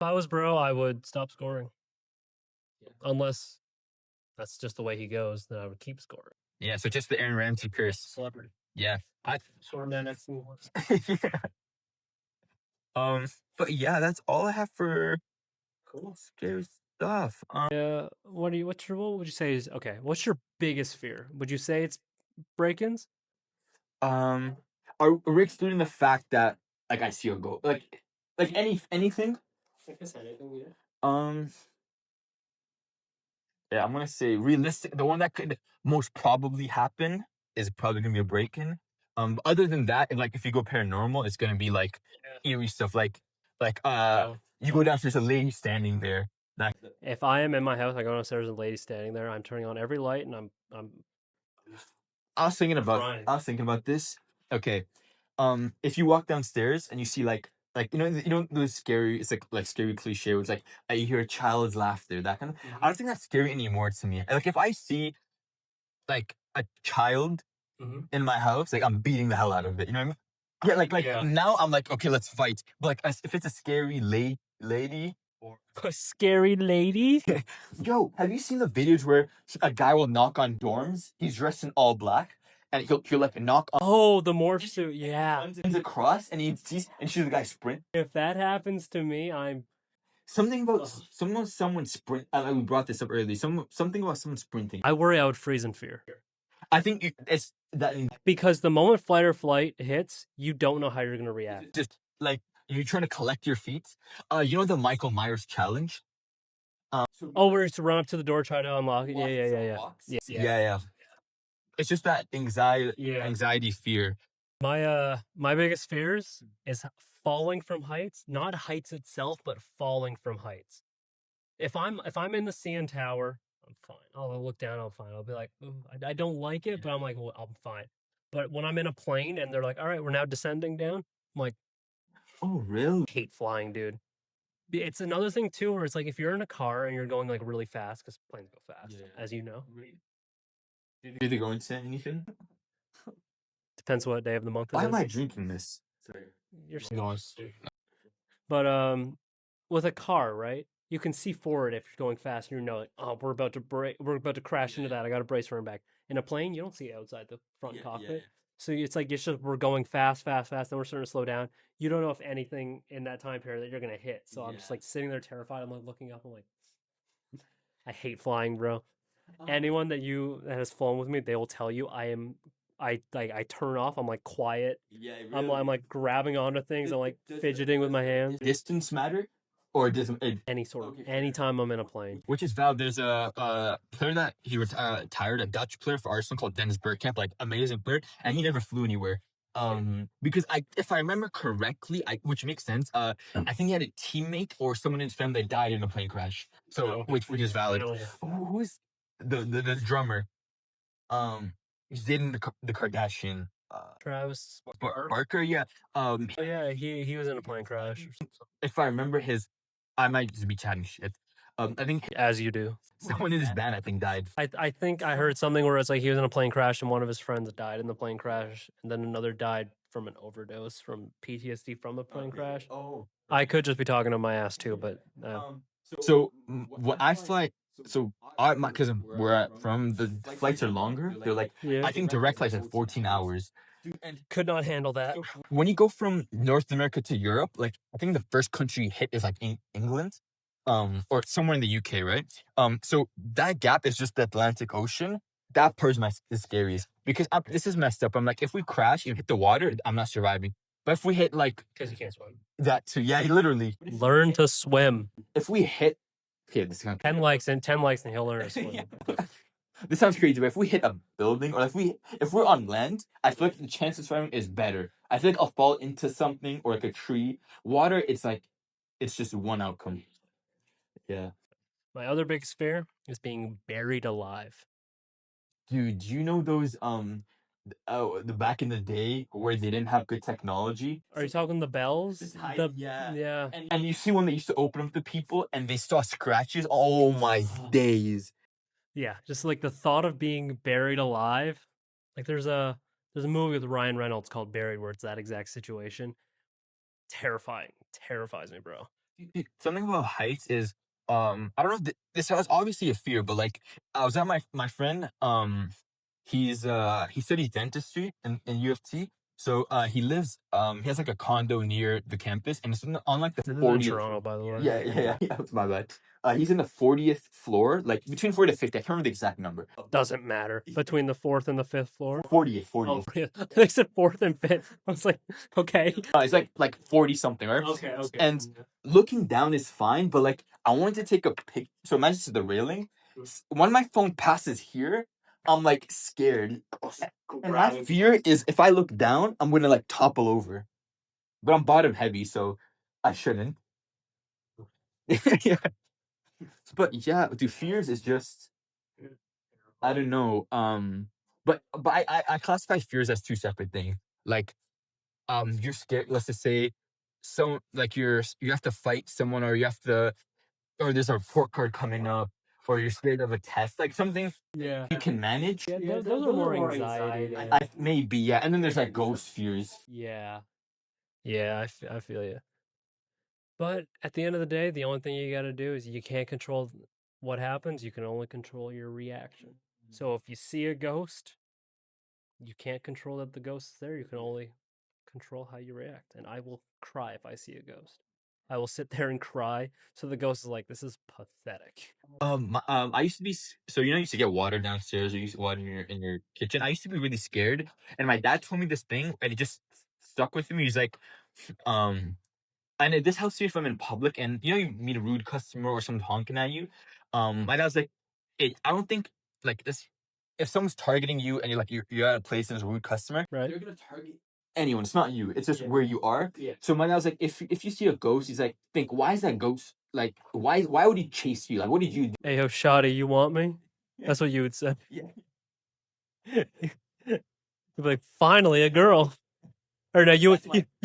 If I was bro, I would stop scoring. Unless that's just the way he goes, then I would keep scoring. Yeah. So just the Aaron Ramsey curse. Celebrity. Yeah. Yeah. But yeah, that's all I have for Cool. scary stuff. Yeah. What would you say is okay? What's your biggest fear? Would you say it's break-ins? Are we excluding the fact that like I see a ghost? Like Like anything. I guess anything, yeah. Yeah, I'm gonna say realistic. The one that could most probably happen is probably gonna be a break-in. But other than that, like if you go paranormal, it's gonna be like eerie stuff. Like Yeah. you go downstairs, a lady standing there. That If I am in my house, I go downstairs and a lady standing there. I'm turning on every light and I'm I was thinking about. Crying. I was thinking about this. Okay, if you walk downstairs and you see like those scary. It's like scary cliche. Where it's like you hear a child's laughter. That kind of. I don't think that's scary anymore to me. Like if I see like a child in my house, like I'm beating the hell out of it. You know what I mean? Yeah, like Yeah. now I'm like, okay, let's fight. But like if it's a scary lady or a scary lady. yo, have you seen the videos where a guy will knock on dorms? He's dressed in all black and he'll like knock on Oh, the morph suit. Yeah. runs across and he sees and sees the guy sprint. If that happens to me, I'm Something about someone sprint. We brought this up earlier. Something about someone sprinting. I worry I would freeze in fear. I think it's that Because the moment fight or flight hits, you don't know how you're gonna react. just like you're trying to collect your feet. You know the Michael Myers challenge. Oh, where it's to run up to the door, try to unlock it. Yeah. Yeah. It's just that anxiety, Yeah. anxiety, fear. My biggest fears is falling from heights, not heights itself, but falling from heights. If I'm in the CN Tower, I'm fine. I'll look down, I'm fine. I'll be like, "Ooh, I don't like it, but I'm like, well, I'm fine. But when I'm in a plane and they're like, all right, we're now descending down, I'm like, Oh, really? hate flying, dude. It's another thing too, where it's like if you're in a car and you're going like really fast, because planes go fast, as you know. Did they go into anything? Depends what day of the month it Why is. am I drinking this? You're Nice. But with a car, right? You can see forward if you're going fast, and you know, like, oh, we're about to crash into that. I got to brace for him back. In a plane, you don't see outside the front cockpit, so it's like we're going fast, then we're starting to slow down. You don't know if anything in that time period that you're gonna hit. So I'm just like sitting there terrified. I'm like looking up. I'm like, I hate flying, bro. Anyone that has flown with me, they will tell you I turn off. I'm like quiet. Yeah, I'm like grabbing onto things. I'm like fidgeting with my hands. Distance matter, or does it? Anytime I'm in a plane. Which is valid. There's a player that he retired, a Dutch player for Arsenal called Dennis Bergkamp, like amazing player, and he never flew anywhere. Because if I remember correctly, which makes sense. I think he had a teammate or someone in his family that died in a plane crash. So which is valid. Who is the drummer? He's dating the Kardashian. Travis Barker, yeah. Oh yeah, he was in a plane crash. If I remember I might just be chatting shit. I think As you do. someone in his band, I think, died. I think I heard something where it's like he was in a plane crash and one of his friends died in the plane crash, and then another died from an overdose from PTSD from the plane crash. Oh. I could just be talking to my ass too, but So when I fly, because where I'm from, the flights are longer. They're like, yeah, I think direct flights are 14 hours. could not handle that. When you go from North America to Europe, like I think the first country you hit is like England, or somewhere in the UK, right? So that gap is just the Atlantic Ocean. That part is scariest because this is messed up. I'm like, if we crash and hit the water, I'm not surviving. But if we hit like, Because you can't swim. that too, yeah, literally. Learn to swim. If we hit, okay, this is gonna 10 likes and he'll learn to swim. Yeah. This sounds crazy, but if we hit a building or if we're on land, I feel like the chance of swimming is better. I feel like I'll fall into something or like a tree. Water, it's just one outcome. Yeah. My other biggest fear is being buried alive. Dude, you know those the back in the day where they didn't have good technology? Are you talking the bells? Yeah. And you see when they used to open up to people and they saw scratches? Oh my days. Yeah, just like the thought of being buried alive. Like there's a movie with Ryan Reynolds called Buried where it's that exact situation. Terrifying. Terrifies me, bro. Dude, something about heights is I don't know if this was obviously a fear, but like I was at my friend he studied dentistry in U of T, So he lives he has like a condo near the campus, and it's on like the This is in 40th. Toronto, by the way. Yeah. My bad. He's in the 40th floor, like between 40 to 50. I can't remember the exact number. Doesn't matter. Between the 4th and the 5th floor. 40th, Oh, 40th. they said 4th and 5th. I was like, okay. It's like 40 something, right? Okay. And looking down is fine, but like I wanted to take a pic. So imagine this is the railing. When my phone passes here, I'm like scared. And my fear is if I look down, I'm gonna like topple over. But I'm bottom heavy, so I shouldn't. Yeah. But yeah, dude, fears is just I don't know. But I classify fears as two separate things. Like you're scared, let's just say so like you have to fight someone, or you have to, or there's a report card coming up, or you're scared of a test, like something Yeah. you can manage. Yeah, those are more anxiety. Maybe, yeah. And then there's like ghost fears. Yeah. Yeah, I feel you. But at the end of the day, the only thing you got to do is you can't control what happens. You can only control your reaction. So if you see a ghost, you can't control that the ghost is there. You can only control how you react. And I will cry if I see a ghost. I will sit there and cry. So the ghost is like, this is pathetic. I used to be so you used to get water downstairs, or you used to water in your kitchen. I used to be really scared, and my dad told me this thing, and it just stuck with me. He's like, and this helps you if I'm in public, and you meet a rude customer or someone honking at you. My dad was like, I don't think like this. If someone's targeting you and you're at a place and there's a rude customer, Right. they're gonna target anyone. It's not you. It's just where you are. Yeah. So my dad was like, if you see a ghost, he's like, think, why is that ghost like? Why would he chase you? Like, what did you do? Hey, yo, Shotty, you want me? That's what you would say. Yeah. You'd be like, finally, a girl. Or no, you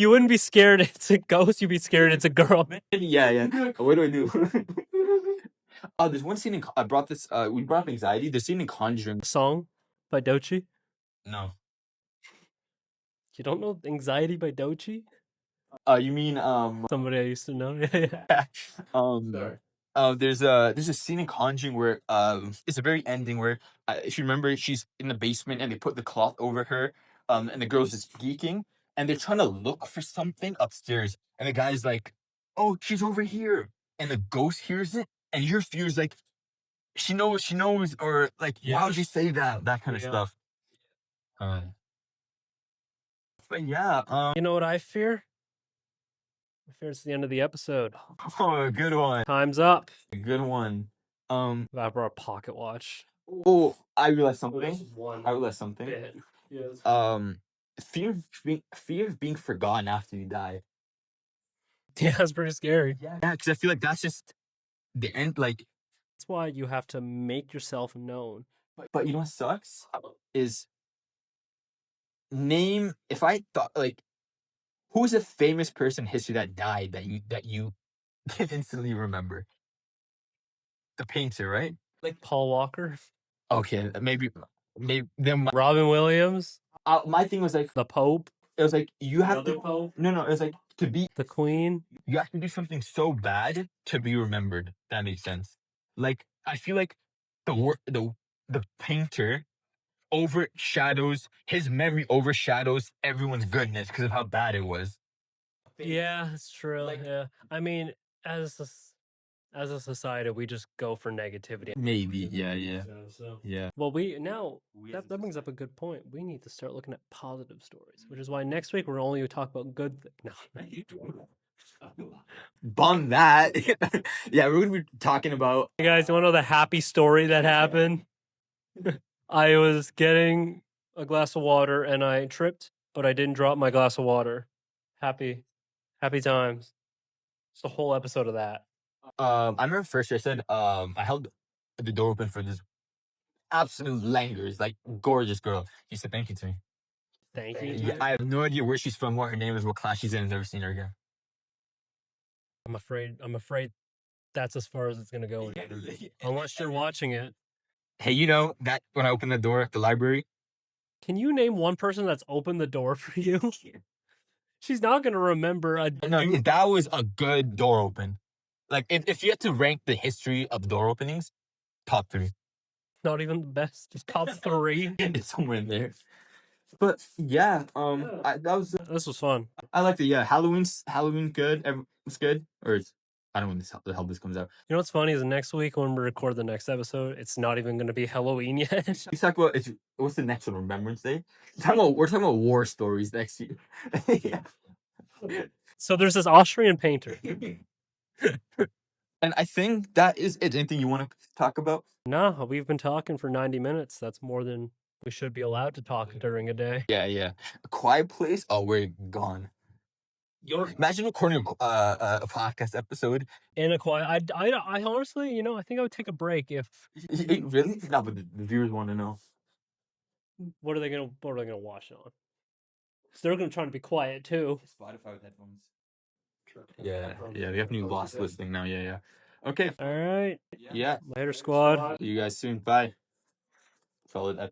wouldn't be scared it's a ghost. You'd be scared it's a girl. Yeah. What do I do? There's one scene I brought this. We brought up anxiety. The scene in Conjuring. Song by Doechii. No. You don't know Anxiety by Doechii? You mean Somebody I used to know. There's a scene in Conjuring where it's the very ending where if you remember, she's in the basement and they put the cloth over her, and the girl's just geeking, and they're trying to look for something upstairs, and the guy's like, oh, she's over here, and the ghost hears it, and your fear's like, she knows, or like, why would you say that kind of stuff. But yeah, You know what I fear? I fear it's the end of the episode. oh, good one, Time's up. good one. I brought a pocket watch. Oh, I realized something. One I realized something. bit. Yes. Fear of being forgotten after you die. Yeah, it's pretty scary. Yeah, because I feel like that's just the end. Like, That's why you have to make yourself known. but you know what sucks is name. If I thought like, who's a famous person in history that died that you can instantly remember? The painter, right? Like Paul Walker, Okay, maybe then. Robin Williams, My thing was like, the Pope, it was like you have Another to. Pope? No, it was like to be. the Queen. You have to do something so bad to be remembered. That makes sense. Like I feel like the painter overshadows his memory overshadows everyone's goodness because of how bad it was. Yeah, that's true. Yeah, I mean, as a society, we just go for negativity. Maybe, yeah. Well, that brings up a good point. We need to start looking at positive stories, which is why next week we're only going to talk about good things. No. Bun that. Yeah, we're gonna be talking about. Hey guys, you want to know the happy story that happened? I was getting a glass of water and I tripped, but I didn't drop my glass of water. Happy times. It's the whole episode of that. I remember first year I said I held the door open for this absolute langers, like gorgeous girl. She said thank you to me. Thank you. Yeah, I have no idea where she's from, what her name is, what class she's in. I've never seen her again. I'm afraid that's as far as it's gonna go. Unless you're watching it. Hey, you know that when I opened the door at the library? Can you name one person that's opened the door for you? She's not gonna remember No, that was a good door open. Like if you had to rank the history of door openings, top 3. not even the best, just top 3. It's somewhere in there. But yeah, This was fun. I liked it. Yeah, Halloween good. It's good. I don't know when the hell this comes out. You know what's funny is next week when we record the next episode, it's not even going to be Halloween yet. We talk about what's the next one? Remembrance Day. We're talking about war stories next year. Yeah. So there's this Austrian painter. And I think that is it. Anything you want to talk about? No, we've been talking for 90 minutes. That's more than we should be allowed to talk during a day. Yeah. A Quiet Place. Oh, we're gone. Imagine recording a podcast episode. In a quiet, I honestly, I think I would take a break if. Really? No, but the viewers want to know. What are they gonna watch on? Because they're gonna try to be quiet too. Spotify with headphones. Yeah. We have new lost listening now. Yeah. Okay. All right. Yeah. Later, squad. See you guys soon. Bye. Solid FU.